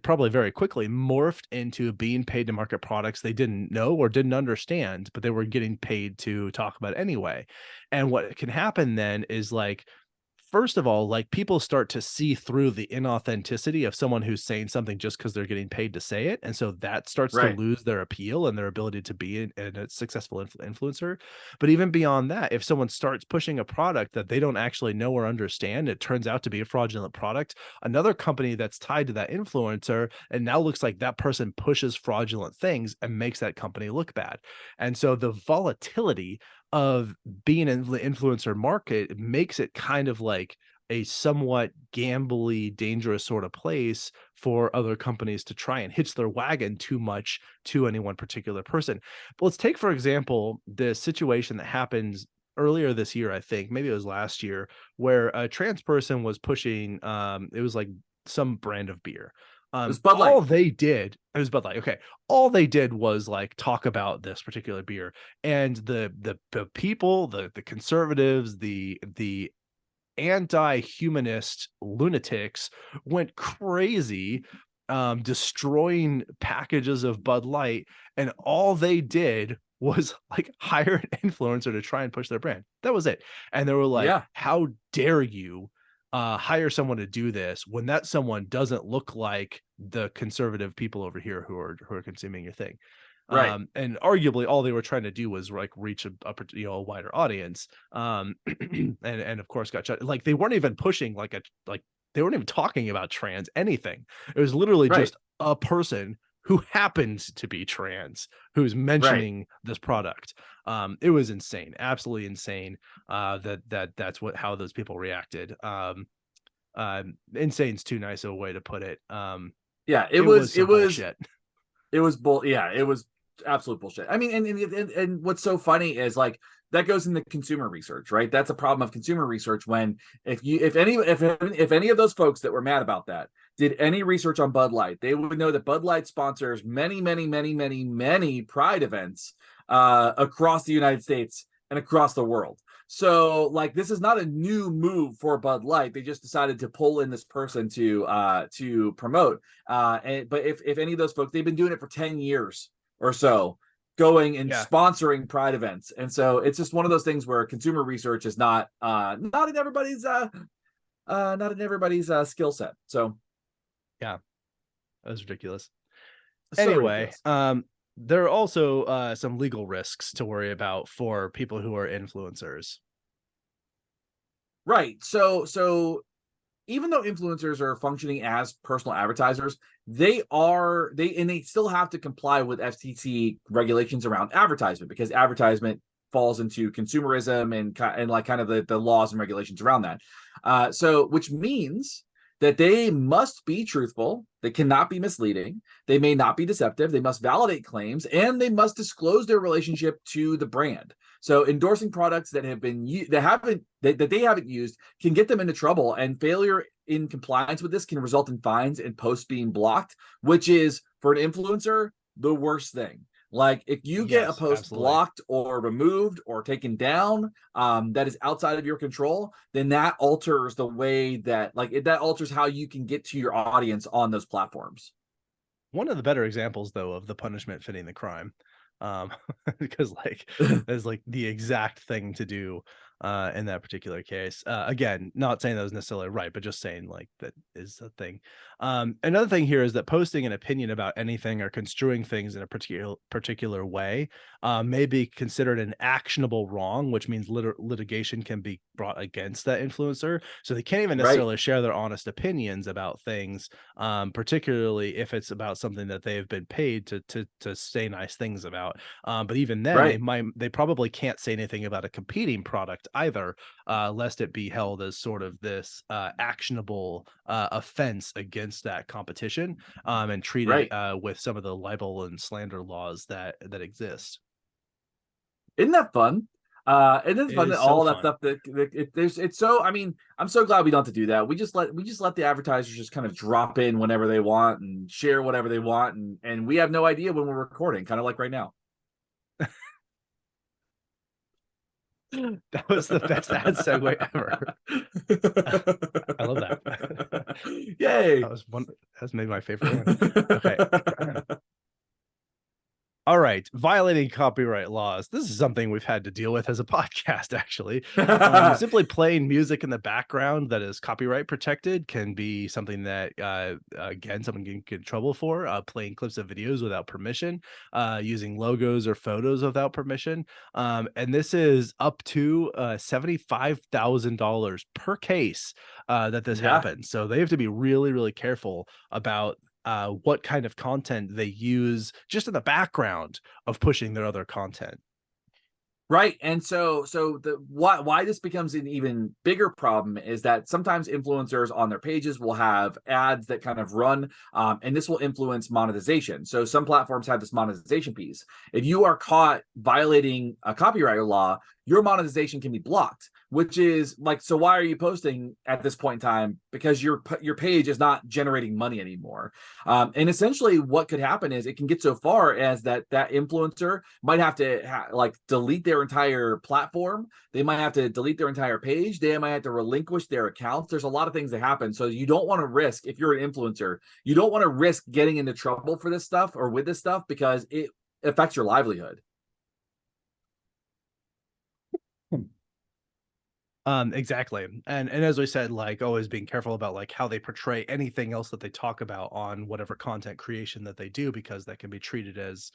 probably very quickly morphed into being paid to market products they didn't know or didn't understand, but they were getting paid to talk about anyway. And what can happen then is like, first of all, like people start to see through the inauthenticity of someone who's saying something just because they're getting paid to say it. And so that starts to Right. lose their appeal and their ability to be a successful influencer. But even beyond that, if someone starts pushing a product that they don't actually know or understand, it turns out to be a fraudulent product, another company that's tied to that influencer, and now looks like that person pushes fraudulent things and makes that company look bad. And so the volatility of being in the influencer market makes it kind of like a somewhat gambly, dangerous sort of place for other companies to try and hitch their wagon too much to any one particular person. But let's take, for example, the situation that happens earlier this year, I think, maybe it was last year, where a trans person was pushing, it was like some brand of beer. It was Bud All Light. they did, it was Bud Light. Okay. All they did was like talk about this particular beer, and the people, the conservatives, the anti-humanist lunatics went crazy, destroying packages of Bud Light, and all they did was like hire an influencer to try and push their brand. That was it. And they were like, Yeah. how dare you hire someone to do this when that someone doesn't look like the conservative people over here who are consuming your thing. Right. And arguably all they were trying to do was like reach a wider audience. And of course got shut. Like they weren't even pushing like they weren't even talking about trans anything. It was literally Right. just a person who happens to be trans who's Right. mentioning this product. It was insane, absolutely insane. That's what how those people reacted. Insane's too nice of a way to put it. Yeah. It was It some was bullshit. It was bull. Yeah, it was absolute bullshit. I mean, and what's so funny is like that goes into consumer research, right? That's a problem of consumer research. When if any of those folks that were mad about that did any research on Bud Light, they would know that Bud Light sponsors many Pride events across the United States and across the world. So like this is not a new move for Bud Light. They just decided to pull in this person to promote. But if any of those folks, they've been doing it for 10 years or so, going and Yeah. sponsoring Pride events. And so it's just one of those things where consumer research is not in everybody's skill set. So Yeah. That was ridiculous. so Anyway, ridiculous. there are also some legal risks to worry about for people who are influencers. Right. So even though influencers are functioning as personal advertisers, they still have to comply with FTC regulations around advertisement, because advertisement falls into consumerism and like kind of the laws and regulations around that. So which means that they must be truthful, they cannot be misleading, they may not be deceptive, they must validate claims, and they must disclose their relationship to the brand. So endorsing products that have been that they haven't used can get them into trouble, and failure in compliance with this can result in fines and posts being blocked, which is for an influencer the worst thing. Like if you get a Yes, post absolutely. blocked or removed or taken down, that is outside of your control, then that alters the way that that alters how you can get to your audience on those platforms. One of the better examples, though, of the punishment fitting the crime, um, because like that's like the exact thing to do in that particular case. Again, not saying that was necessarily right, but just saying like that is a thing. Another thing here is that posting an opinion about anything or construing things in a particular way may be considered an actionable wrong, which means litigation can be brought against that influencer. So they can't even Right. necessarily share their honest opinions about things, particularly if it's about something that they've been paid to say nice things about. But even then, Right. they probably can't say anything about a competing product either, lest it be held as sort of this actionable offense against that competition, and treat it Right. with some of the libel and slander laws that exist. Isn't that fun? It is It fun that is so all that fun. stuff there's it's so I mean, I'm so glad we don't have to do that. We just let the advertisers just kind of drop in whenever they want and share whatever they want, and we have no idea when we're recording, kind of like right now. That was the best ad segue ever. I love that. Yeah, Yay. That was one. That's maybe my favorite one. Okay. All right, violating copyright laws. This is something we've had to deal with as a podcast, actually. Simply playing music in the background that is copyright protected can be something that, again, someone can get in trouble for. Playing clips of videos without permission, using logos or photos without permission, and this is up to $75,000 per case that this Yeah. happens. So they have to be really, really careful about what kind of content they use just in the background of pushing their other content. Right. And so the why this becomes an even bigger problem is that sometimes influencers on their pages will have ads that kind of run, and this will influence monetization. So some platforms have this monetization piece. If you are caught violating a copyright law, your monetization can be blocked, which is like, so why are you posting at this point in time? Because your page is not generating money anymore. And essentially what could happen is it can get so far as that influencer might have to like delete their entire platform. They might have to delete their entire page. They might have to relinquish their accounts. There's a lot of things that happen. So you don't want to risk, if you're an influencer, you don't want to risk getting into trouble for this stuff or with this stuff, because it affects your livelihood. Exactly. And as we said, like always being careful about like how they portray anything else that they talk about on whatever content creation that they do, because that can be treated as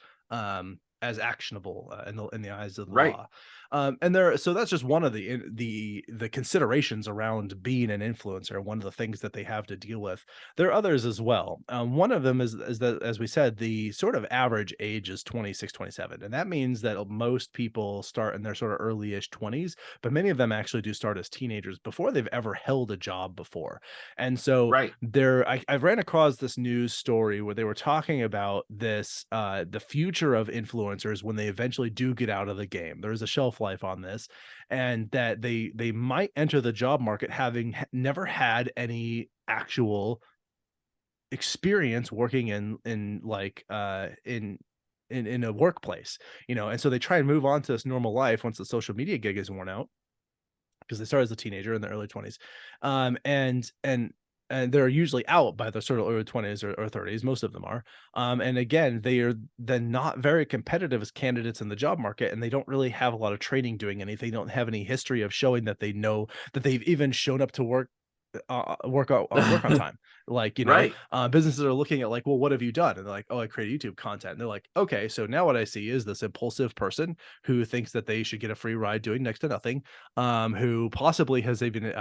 actionable in the eyes of the Right. law. And there, so that's just one of the considerations around being an influencer. One of the things that they have to deal with. There are others as well. One of them is that, as we said, the sort of average age is 26, 27, and that means that most people start in their sort of early-ish 20s, but many of them actually do start as teenagers before they've ever held a job before. And so Right. I've ran across this news story where they were talking about this, the future of influencers when they eventually do get out of the game. There's a shelf life on this, and that they might enter the job market having never had any actual experience working in like in a workplace, and so they try and move on to this normal life once the social media gig is worn out, because they start as a teenager in their early 20s. And they're usually out by the sort of early 20s or 30s, most of them are. And again, they are then not very competitive as candidates in the job market, and they don't really have a lot of training doing anything. They don't have any history of showing that they know that they've even shown up to work on time. Like, Right. businesses are looking at like, well, what have you done? And they're like, oh, I create YouTube content. And they're like, okay, so now what I see is this impulsive person who thinks that they should get a free ride doing next to nothing, who possibly has even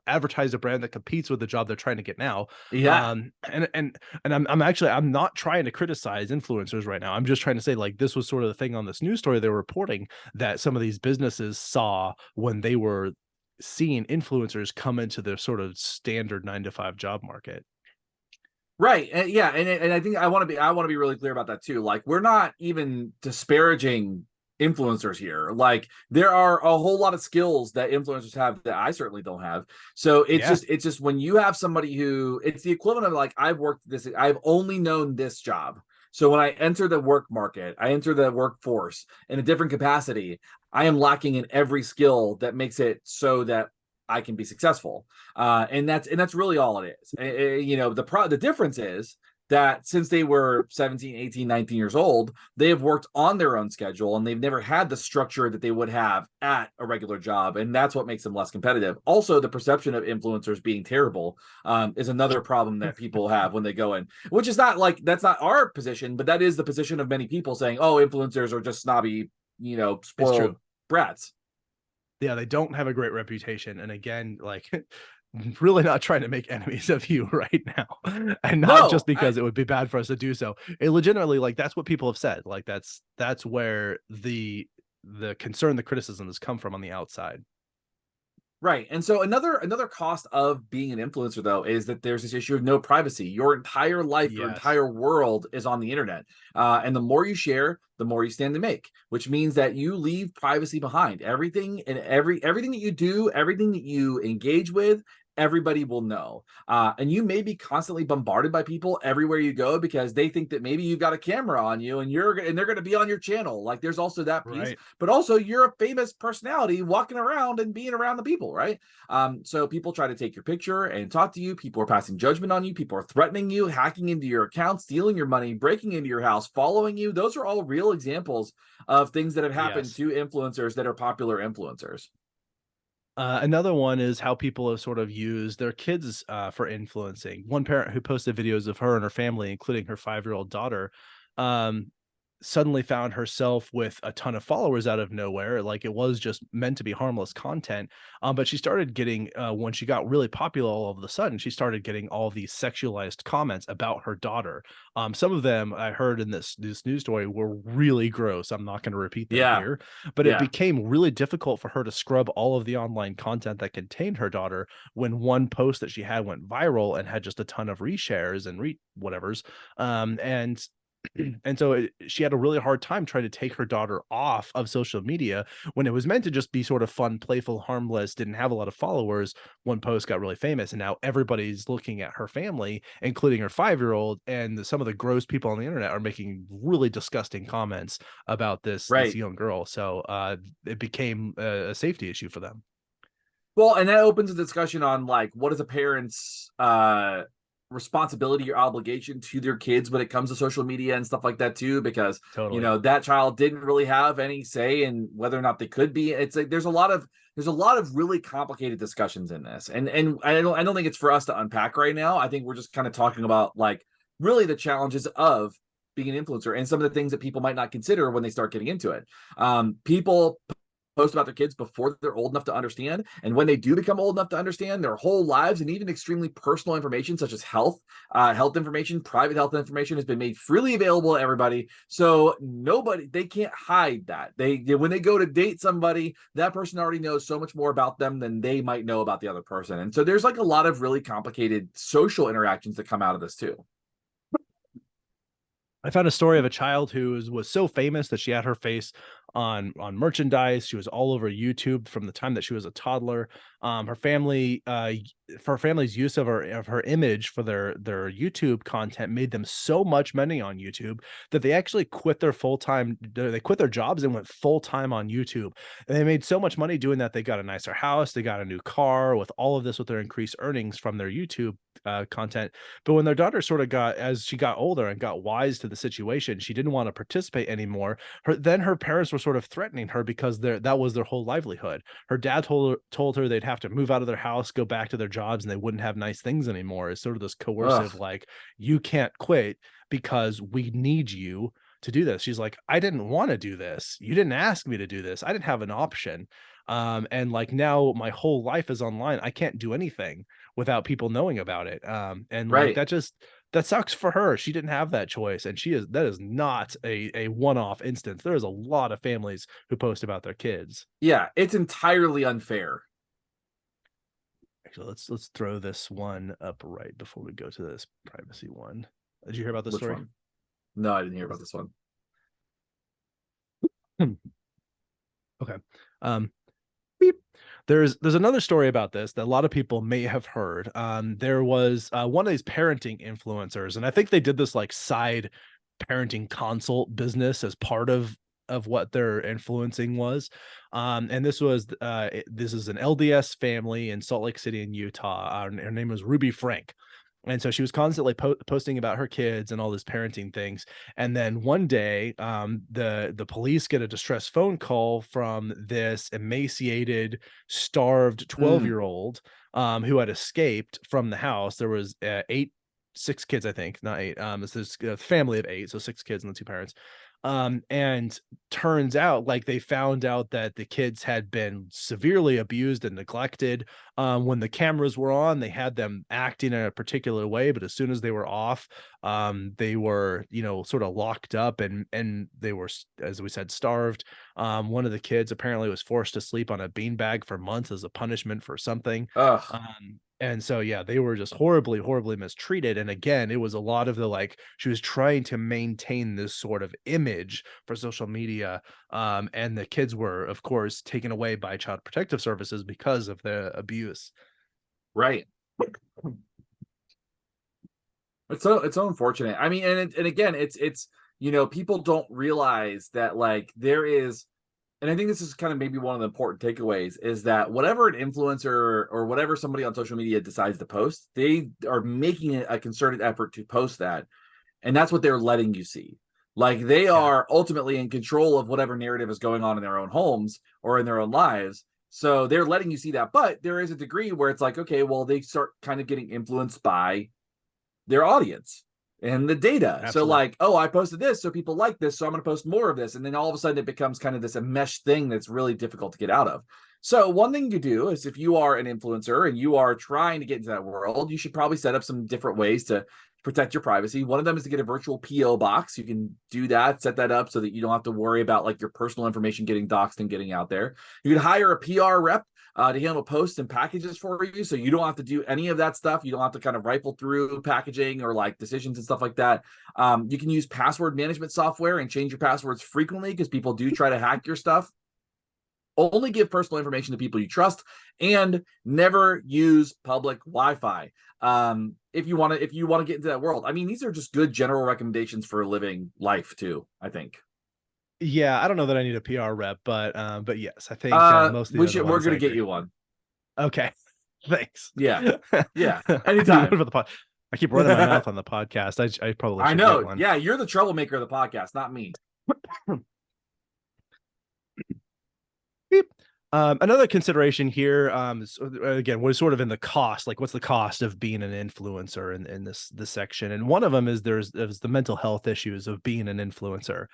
advertised a brand that competes with the job they're trying to get now. Yeah. And I'm not trying to criticize influencers right now. I'm just trying to say, like, this was sort of the thing on this news story they were reporting, that some of these businesses saw when they were seeing influencers come into their sort of standard 9 to 5 job market. Right. And yeah, and I think I want to be really clear about that too. Like, we're not even disparaging influencers here. Like, there are a whole lot of skills that influencers have that I certainly don't have. So Yeah. it's just when you have somebody who, it's the equivalent of like, I've only known this job. So when I enter the work market, I enter the workforce in a different capacity, I am lacking in every skill that makes it so that I can be successful. And that's really all it is. The difference is that since they were 17, 18, 19 years old, they have worked on their own schedule, and they've never had the structure that they would have at a regular job. And that's what makes them less competitive. Also, the perception of influencers being terrible is another problem that people have when they go in, which is not like, that's not our position, but that is the position of many people, saying, oh, influencers are just snobby, It's spoiled true. brats. Yeah, they don't have a great reputation. And again, like, really not trying to make enemies of you right now. And not just No, because it would be bad for us to do so. It legitimately, like, that's what people have said. Like, that's where the concern, the criticism has come from on the outside. right. And so another cost of being an influencer, though, is that there's this issue of no privacy. Your entire life, your Yes. entire world is on the internet. And the more you share, the more you stand to make, which means that you leave privacy behind. Everything that you do, everything that you engage with, everybody will know. And you may be constantly bombarded by people everywhere you go because they think that maybe you've got a camera on you and they're going to be on your channel. Like there's also that piece, Right. but also you're a famous personality walking around and being around the people, right? So people try to take your picture and talk to you. People are passing judgment on you. People are threatening you, hacking into your account, stealing your money, breaking into your house, following you. Those are all real examples of things that have happened Yes. to influencers that are popular influencers. Another one is how people have sort of used their kids for influencing. One parent who posted videos of her and her family, including her 5-year-old daughter, um, suddenly found herself with a ton of followers out of nowhere. Like it was just meant to be harmless content. But she started getting, when she got really popular all of a sudden, she started getting all these sexualized comments about her daughter. Some of them I heard in this news story were really gross. I'm not going to repeat them Yeah. here, but it Yeah. became really difficult for her to scrub all of the online content that contained her daughter when one post that she had went viral and had just a ton of reshares and whatevers. And and so she had a really hard time trying to take her daughter off of social media when it was meant to just be sort of fun, playful, harmless, didn't have a lot of followers. One post got really famous, and now everybody's looking at her family, including her 5-year-old, and some of the gross people on the internet are making really disgusting comments about this Right. young girl. So it became a safety issue for them. Well, and that opens a discussion on like what is a parent's responsibility or obligation to their kids when it comes to social media and stuff like that too, because Totally. that child didn't really have any say in whether or not they could be. It's like there's a lot of really complicated discussions in this, and I don't think it's for us to unpack right now. I think we're just kind of talking about like really the challenges of being an influencer and some of the things that people might not consider when they start getting into it. People post about their kids before they're old enough to understand. And when they do become old enough to understand, their whole lives and even extremely personal information, such as health information, private health information, has been made freely available to everybody. So they can't hide that. When they go to date somebody, that person already knows so much more about them than they might know about the other person. And so there's like a lot of really complicated social interactions that come out of this too. I found a story of a child who was so famous that she had her face on merchandise. She was all over YouTube from the time that she was a toddler. Her family, for her family's use of her image for their YouTube content made them so much money on YouTube that they actually quit their full time. They quit their jobs and went full time on YouTube. And they made so much money doing that. They got a nicer house. They got a new car. With all of this, with their increased earnings from their YouTube content. But when their daughter sort of as she got older and got wise to the situation, she didn't want to participate anymore. Her parents were sort of threatening her because that was their whole livelihood. Her dad told her they'd have to move out of their house, go back to their jobs, and they wouldn't have nice things anymore. It's sort of this coercive, Ugh. like, you can't quit because we need you to do this. She's like, I didn't want to do this. You didn't ask me to do this. I didn't have an option. And like now my whole life is online. I can't do anything without people knowing about it. And like Right. that sucks for her. She didn't have that choice, and that is not a one-off instance. There is a lot of families who post about their kids. Yeah. It's entirely unfair. Actually, let's throw this one up right before we go to this privacy one. Did you hear about this Which story? one? No, I didn't hear about this one. Okay. Beep. There's another story about this that a lot of people may have heard. There was one of these parenting influencers, and I think they did this like side parenting consult business as part of what their influencing was. And this is an LDS family in Salt Lake City in Utah. Her name was Ruby Frank. And so she was constantly posting about her kids and all these parenting things. And then one day, the police get a distress phone call from this emaciated, starved 12-year old who had escaped from the house. There was 6 kids, I think, not 8. It's this family of 8, so 6 kids and the 2 parents. And turns out, like, they found out that the kids had been severely abused and neglected. When the cameras were on, they had them acting in a particular way, but as soon as they were off, they were, sort of locked up, and they were, as we said, starved. One of the kids apparently was forced to sleep on a beanbag for months as a punishment for something. Ugh. And so, yeah, they were just horribly, horribly mistreated. And again, it was a lot of the like, she was trying to maintain this sort of image for social media. And the kids were, of course, taken away by Child Protective Services because of the abuse. Right. It's so unfortunate. I mean, and again, it's people don't realize that like there is, and I think this is kind of maybe one of the important takeaways is that whatever an influencer or whatever somebody on social media decides to post, they are making a concerted effort to post that, and that's what they're letting you see. Like they Yeah, are ultimately in control of whatever narrative is going on in their own homes or in their own lives. So they're letting you see that, but there is a degree where it's like, okay, well, they start kind of getting influenced by their audience and the data. So absolutely. like, oh, I posted this, so people like this, so I'm going to post more of this. And then all of a sudden it becomes kind of this enmeshed thing that's really difficult to get out of. So one thing you do is if you are an influencer and you are trying to get into that world, you should probably set up some different ways to protect your privacy. One of them is to get a virtual PO box. You can do that, set that up so that you don't have to worry about like your personal information getting doxed and getting out there. You can hire a PR rep to handle posts and packages for you. So you don't have to do any of that stuff. You don't have to kind of rifle through packaging or like decisions and stuff like that. You can use password management software and change your passwords frequently because people do try to hack your stuff. Only give personal information to people you trust, and never use public Wi-Fi. If you want to get into that world. I mean, these are just good general recommendations for living life too, I think. Yeah, I don't know that I need a PR rep, but yes, I think most of the other We're ones I gonna get agree. you one. Okay, thanks. Yeah. Yeah. I need one Anytime. for the pod. I keep running my mouth on the podcast. I probably I should get know. one. Yeah, you're the troublemaker of the podcast, not me. Beep. Another consideration here, again, we're sort of in the cost, like what's the cost of being an influencer in this section, and one of them is there's the mental health issues of being an influencer.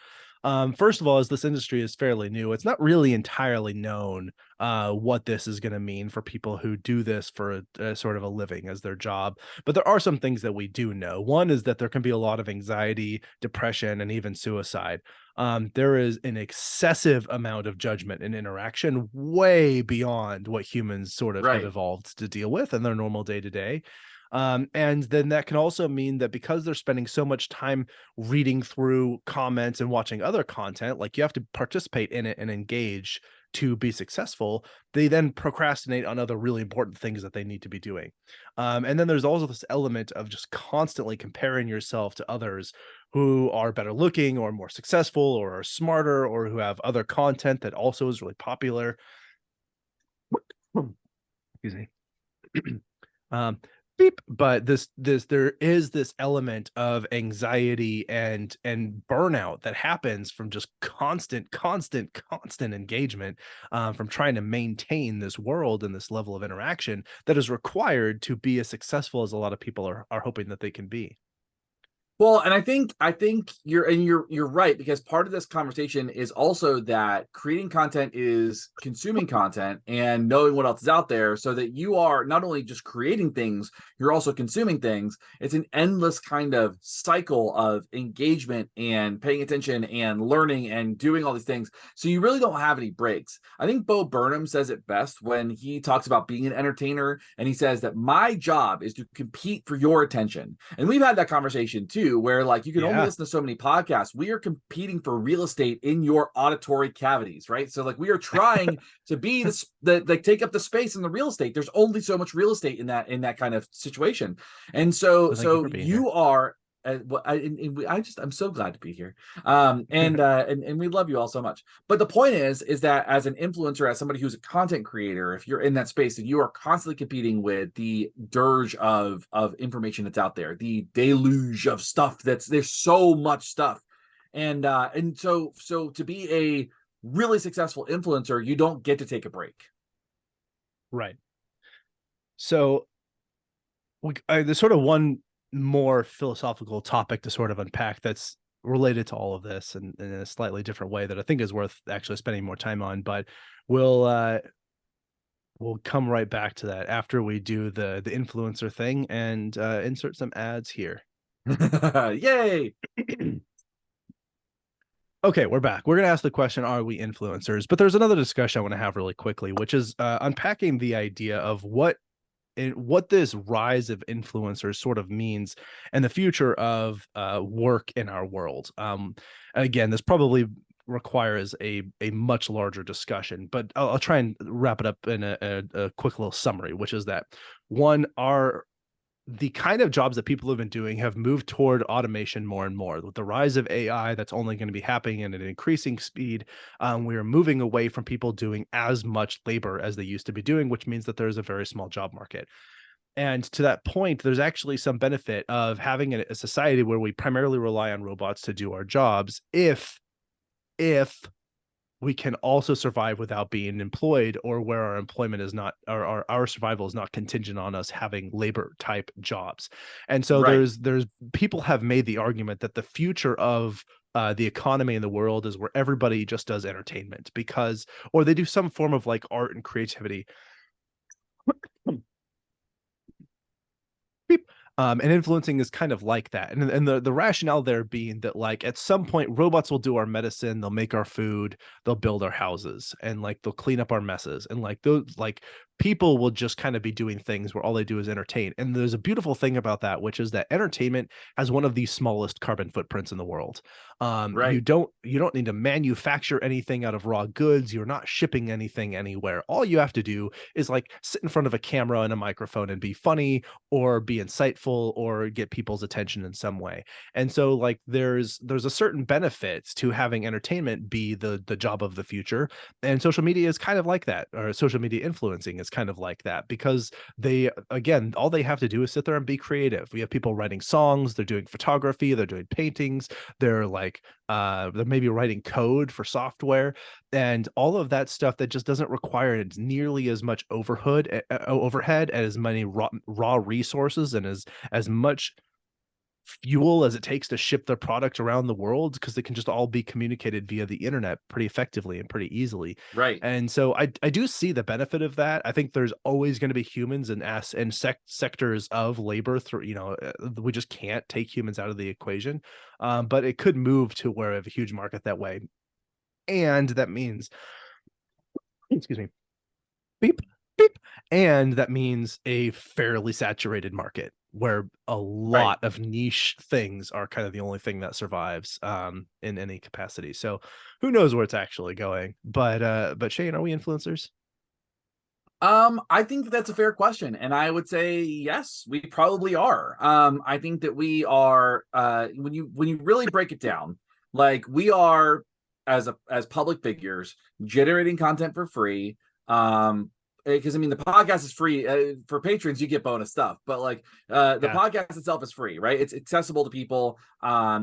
First of all, as this industry is fairly new, it's not really entirely known what this is going to mean for people who do this for a sort of a living as their job. But there are some things that we do know. One is that there can be a lot of anxiety, depression, and even suicide. There is an excessive amount of judgment and interaction way beyond what humans sort of have Right. evolved to deal with in their normal day to day. And then that can also mean that because they're spending so much time reading through comments and watching other content, like you have to participate in it and engage to be successful, they then procrastinate on other really important things that they need to be doing. And then there's also this element of just constantly comparing yourself to others who are better looking or more successful or are smarter or who have other content that also is really popular. Excuse me. um Beep. But this there is this element of anxiety and burnout that happens from just constant engagement, from trying to maintain this world and this level of interaction that is required to be as successful as a lot of people are hoping that they can be. Well, and I think you're right, because part of this conversation is also that creating content is consuming content and knowing what else is out there, so that you are not only just creating things, you're also consuming things. It's an endless kind of cycle of engagement and paying attention and learning and doing all these things. So you really don't have any breaks. I think Bo Burnham says it best when he talks about being an entertainer, and he says that my job is to compete for your attention. And we've had that conversation too, where like you can only Yeah. listen to so many podcasts. We are competing for real estate in your auditory cavities, right? So like we are trying to be the like take up the space in the real estate. There's only so much real estate in that kind of situation. And so So thank you so for being here. you are I'm so glad to be here. And we love you all so much. But the point is that as an influencer, as somebody who's a content creator, if you're in that space, and you are constantly competing with the dirge of information that's out there, the deluge of stuff there's so much stuff. And so to be a really successful influencer, you don't get to take a break. Right. So there's sort of one more philosophical topic to sort of unpack that's related to all of this and in a slightly different way that I think is worth actually spending more time on. But we'll we'll come right back to that after we do the influencer thing and insert some ads here. Yay. Okay, we're back. We're going to ask the question, are we influencers? But there's another discussion I want to have really quickly, which is unpacking the idea of what this rise of influencers sort of means and the future of work in our world. And again, this probably requires a much larger discussion, but I'll try and wrap it up in a quick little summary, which is that one are the kind of jobs that people have been doing have moved toward automation more and more. With the rise of AI, that's only going to be happening at an increasing speed. We are moving away from people doing as much labor as they used to be doing, which means that there's a very small job market. And to that point, there's actually some benefit of having a society where we primarily rely on robots to do our jobs if we can also survive without being employed, or where our employment is not, or our survival is not contingent on us having labor type jobs. And so Right. there's people have made the argument that the future of the economy in the world is where everybody just does entertainment, because, or they do some form of like art and creativity. Beep. And influencing is kind of like that. And the rationale there being that like at some point robots will do our medicine, they'll make our food, they'll build our houses, and like they'll clean up our messes. And like those like people will just kind of be doing things where all they do is entertain. And there's a beautiful thing about that, which is that entertainment has one of the smallest carbon footprints in the world. Right. You don't need to manufacture anything out of raw goods. You're not shipping anything anywhere. All you have to do is like sit in front of a camera and a microphone and be funny, or be insightful, or get people's attention in some way. And so like there's a certain benefits to having entertainment be the job of the future. And social media is kind of like that, or social media influencing is kind of like that, because they, again, all they have to do is sit there and be creative. We have people writing songs, they're doing photography, they're doing paintings, they're like they're maybe writing code for software, and all of that stuff that just doesn't require nearly as much overhead, and as many raw resources, and as much fuel as it takes to ship their product around the world, because they can just all be communicated via the internet pretty effectively and pretty easily. Right. And so I do see the benefit of that. I think there's always going to be humans and sectors of labor through, we just can't take humans out of the equation. But it could move to where we have a huge market that way. And that means, excuse me, beep, beep. And that means a fairly saturated market where a Right. lot of niche things are kind of the only thing that survives in any capacity. So who knows where it's actually going. But Shane, are we influencers? I think that that's a fair question, and I would say yes, we probably are. I think that we are. When you really break it down, like we are as public figures generating content for free. Because I mean, the podcast is free for patrons. You get bonus stuff, but like the Yeah. podcast itself is free, right? It's accessible to people.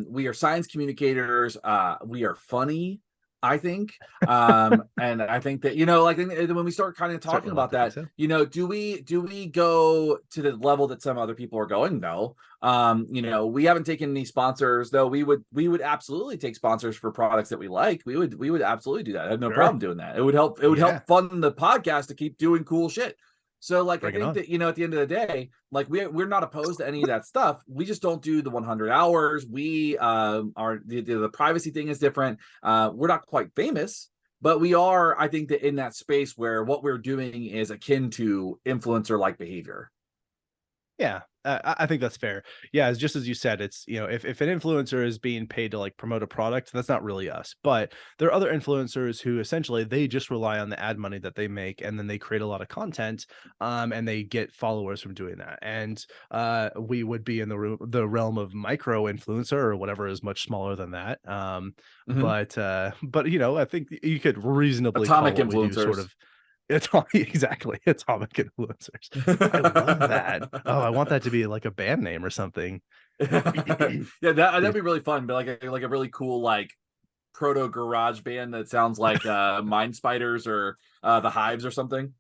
We are science communicators. We are funny, I think. And I think that, like when we start kind of talking Certainly like about to think that, so. do we go to the level that some other people are going? No. We haven't taken any sponsors, though. We would absolutely take sponsors for products that we like. We would absolutely do that. I have no Sure. problem doing that. It would help Yeah. fund the podcast to keep doing cool shit. So like I Bring it think on. that at the end of the day, like we're not opposed to any of that stuff. We just don't do the 100 hours. We are the privacy thing is different. We're not quite famous, but we are, I think, that in that space where what we're doing is akin to influencer like behavior. Yeah, I think that's fair. Yeah, it's just as you said, it's, if an influencer is being paid to like promote a product, that's not really us. But there are other influencers who essentially they just rely on the ad money that they make, and then they create a lot of content, and they get followers from doing that. And we would be in the realm of micro influencer, or whatever is much smaller than that. Mhm. But I think you could reasonably call Atomic what we do sort influencers. of exactly, atomic influencers. I love that. Oh, I want that to be like a band name or something. Yeah, that'd be really fun, but like a really cool like proto garage band that sounds like Mind Spiders or the Hives or something.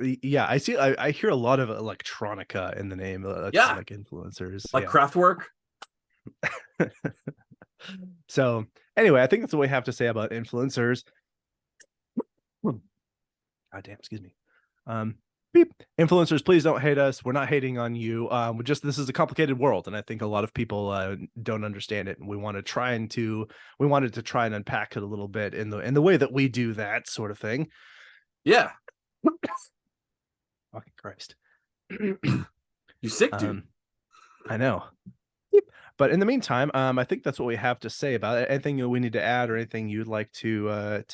Yeah, I see. I hear a lot of electronica in the name, Yeah, atomic influencers. like Yeah. Kraftwerk. So anyway, I think that's what we have to say about influencers. Hmm. God damn, excuse me. Um, beep. Influencers, please don't hate us. We're not hating on you. We just, this is a complicated world, and I think a lot of people don't understand it. And we wanted to try and unpack it a little bit in the way that we do that sort of thing. Yeah, Fucking Christ. you sick dude. um, I know. Yep. But in the meantime, I think that's what we have to say about it. Anything we need to add, or anything you'd like to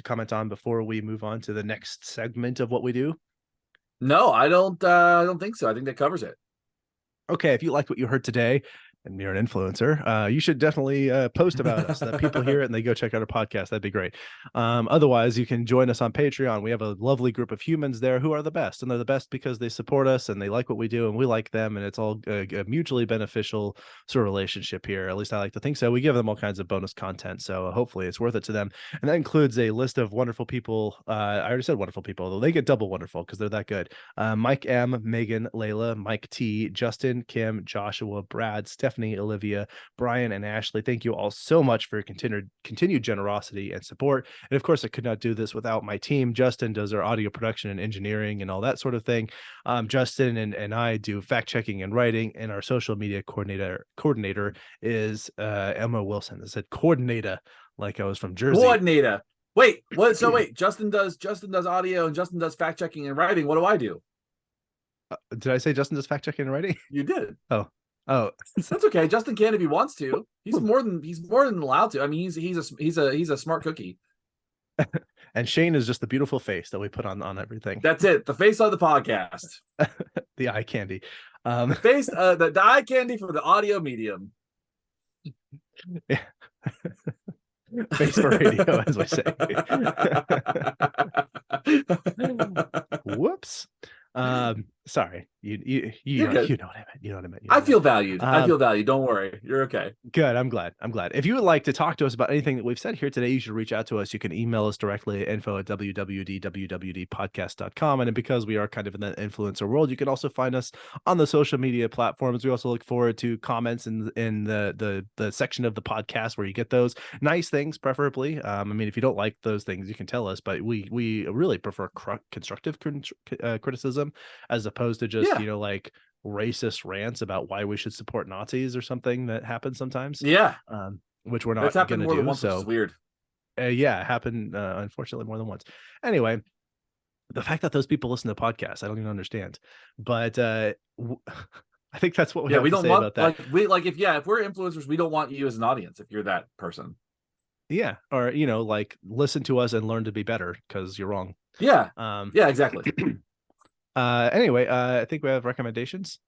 comment on before we move on to the next segment of what we do? No, I don't think so. I think that covers it. Okay, if you liked what you heard today and you're an influencer, you should definitely post about us so that people hear it and they go check out our podcast. That'd be great. Otherwise, you can join us on Patreon. We have a lovely group of humans there who are the best, and they're the best because they support us and they like what we do and we like them, and it's all a mutually beneficial sort of relationship here. At least I like to think so. We give them all kinds of bonus content, so hopefully it's worth it to them. And that includes a list of wonderful people. I already said wonderful people, though they get double wonderful because they're that good. Mike M, Megan, Layla, Mike T, Justin, Kim, Joshua, Brad, Stephanie, Olivia, Brian, and Ashley. Thank you all so much for your continued generosity and support. And of course, I could not do this without my team. Justin does our audio production and engineering and all that sort of thing. Justin and I do fact checking and writing, and our social media coordinator is Emma Wilson. I said coordinator like I was from Jersey. Coordinator. Wait, what? So wait, Justin does audio and Justin does fact checking and writing. What do I do? Did I say Justin does fact checking and writing? You did. Oh, oh, That's okay. Justin can if he wants to. He's more than allowed to. I mean, he's a smart cookie. and Shane is just the beautiful face that we put on everything. That's it. The face of the podcast. The eye candy. The face, the eye candy for the audio medium. Yeah. Face for radio, as we say. Whoops. Sorry. You know Good. you know what I meant. You know what I meant. I feel valued. I feel valued. Don't worry. You're okay. Good. I'm glad. If you would like to talk to us about anything that we've said here today, you should reach out to us. You can email us directly at info@wwdpodcast.com. And because we are kind of in the influencer world, you can also find us on the social media platforms. We also look forward to comments in the section of the podcast where you get those nice things, preferably. I mean, if you don't like those things, you can tell us, but we really prefer constructive criticism as opposed to just, Yeah. like racist rants about why we should support Nazis or something that happens sometimes, Yeah. which we're That's not happened going to more than do. once, which So, is weird. yeah, it happened, unfortunately, more than once. Anyway, the fact that those people listen to podcasts, I don't even understand. But I think that's what we Yeah, have we to don't say want about that. if we're influencers, we don't want you as an audience if you're that person. Yeah, or like listen to us and learn to be better because you're wrong. Yeah. Um, Yeah, exactly. anyway, I think we have recommendations.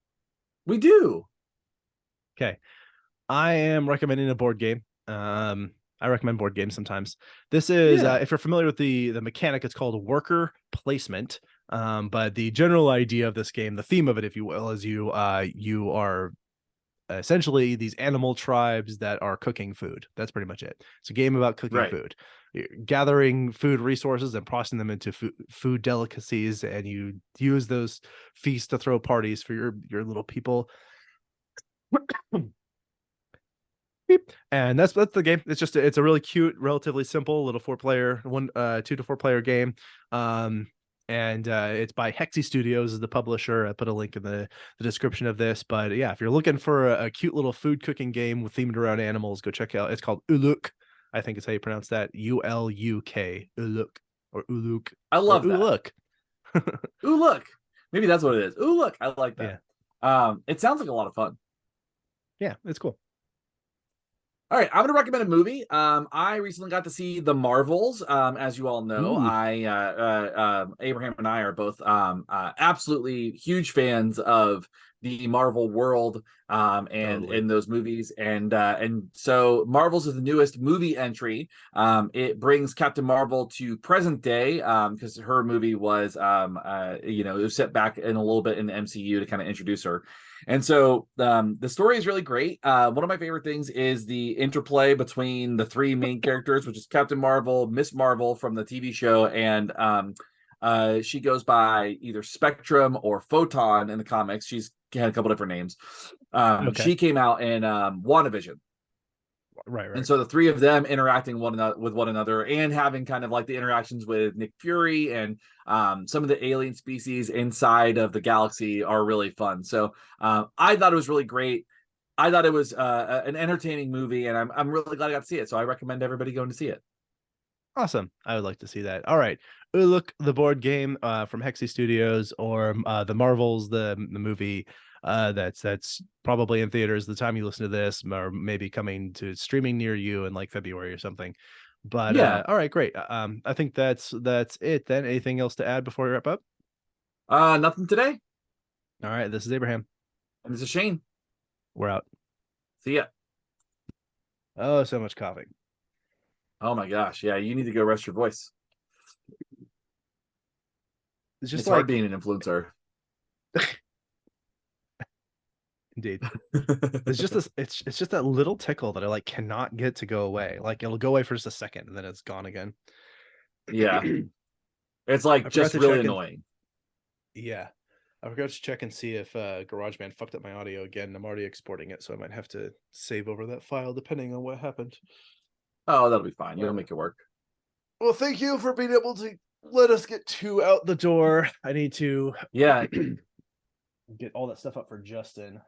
We do. Okay. I am recommending a board game. I recommend board games sometimes. This is, Yeah. if you're familiar with the mechanic, it's called worker placement. But the general idea of this game, the theme of it, if you will, is you are essentially these animal tribes that are cooking food. That's pretty much it. It's a game about cooking Right. food. You're gathering food resources and processing them into food delicacies, and you use those feasts to throw parties for your little people. And that's the game. It's a really cute, relatively simple little 4-player, 2 to 4-player game. And it's by Hexy Studios is the publisher. I put a link in the description of this. But yeah, if you're looking for a cute little food cooking game with themed around animals, go check out. It's called Uluk. I think it's how you pronounce that. Uluk. Uluk or Uluk. I love that. Uluk. Ooh, look. Maybe that's what it is. Ooh, look. I like that. Yeah. It sounds like a lot of fun. Yeah, it's cool. All right, I'm going to recommend a movie. I recently got to see The Marvels. As you all know, Ooh. Abraham and I are both absolutely huge fans of the Marvel world and Totally. in those movies. And so Marvels is the newest movie entry. It brings Captain Marvel to present day because her movie was it was set back in a little bit in the MCU to kind of introduce her. And so the story is really great. One of my favorite things is the interplay between the three main characters, which is Captain Marvel, Miss Marvel from the TV show, and she goes by either Spectrum or Photon in the comics. She's had a couple different names. Okay. She came out in WandaVision. Right. And so the three of them interacting with one another and having kind of like the interactions with Nick Fury and some of the alien species inside of the galaxy are really fun. So I thought it was really great. I thought it was an entertaining movie, and I'm really glad I got to see it. So I recommend everybody going to see it. Awesome. I would like to see that. All right. Look, the board game from Hexy Studios, or the Marvels, the movie that's probably in theaters the time you listen to this, or maybe coming to streaming near you in like February or something. But Yeah. all right, great. I think that's it then. Anything else to add before we wrap up? Nothing today. All right, this is Abraham. And it's a Shane. We're out. See ya. Oh, so much coughing. Oh my gosh. Yeah, you need to go rest your voice. It's just It's hard like, being an influencer. indeed. It's just this. It's just that little tickle that I like cannot get to go away. Like it'll go away for just a second and then it's gone again. Yeah. I It's like forgot just to really check and annoying. yeah, I forgot to check and see if GarageBand fucked up my audio again. I'm already exporting it, so I might have to save over that file depending on what happened. Oh, that'll be fine. You'll But make it work. well, thank you for being able to let us get two out the door. I need to Yeah. get all that stuff up for Justin.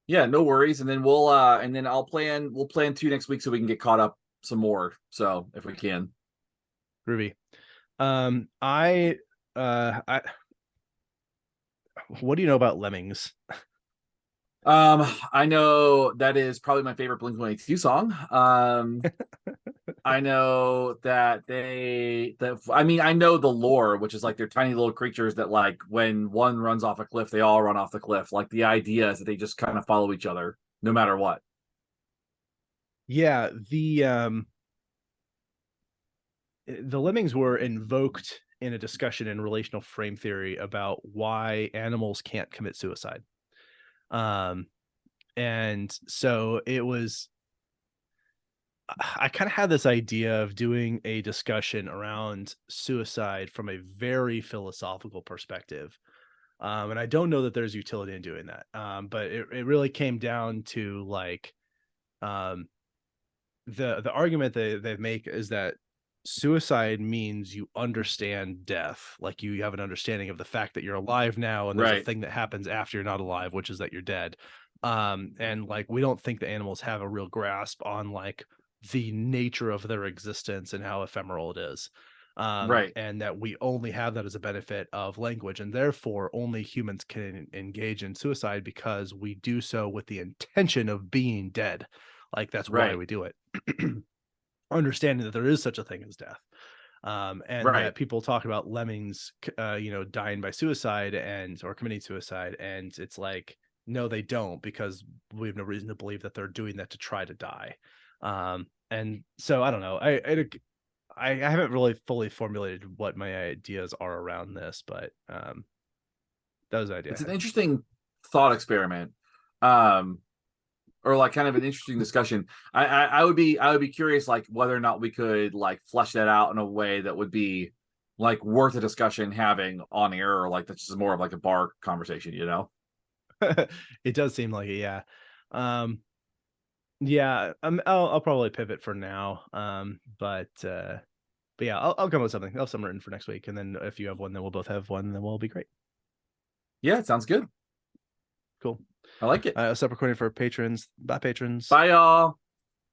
Yeah, no worries. And then we'll plan two next week so we can get caught up some more. So if we can. Ruby. I what do you know about lemmings? I know that is probably my favorite Blink-182 song. I know that I know the lore, which is like they're tiny little creatures that like when one runs off a cliff, they all run off the cliff. Like the idea is that they just kind of follow each other no matter what. Yeah, the lemmings were invoked in a discussion in relational frame theory about why animals can't commit suicide. Um, and so it was I kind of had this idea of doing a discussion around suicide from a very philosophical perspective. And I don't know that there's utility in doing that. But it really came down to like um, the argument they make is that suicide means you understand death, like you have an understanding of the fact that you're alive now, and there's a Right. thing that happens after you're not alive, which is that you're dead. And like we don't think the animals have a real grasp on like the nature of their existence and how ephemeral it is. Right. And that we only have that as a benefit of language, and therefore only humans can engage in suicide because we do so with the intention of being dead. Like that's why Right. we do it. Understanding that there is such a thing as death, and Right. that people talk about lemmings dying by suicide and or committing suicide, and it's like no they don't, because we have no reason to believe that they're doing that to try to die. And so I don't know, I haven't really fully formulated what my ideas are around this, but that was the idea I It's an had. interesting thought experiment. Um, or like kind of an interesting discussion. I would be curious like whether or not we could like flesh that out in a way that would be like worth a discussion having on air, or like that's just more of like a bar conversation, you know? It does seem like it, yeah. um yeah, I'll probably pivot for now. But yeah, I'll come with something. I'll have something written for next week, and then if you have one, then we'll both have one, and then we'll be great. Yeah, it sounds good. Cool. I like it. Stop recording for patrons. Bye, patrons. Bye, y'all.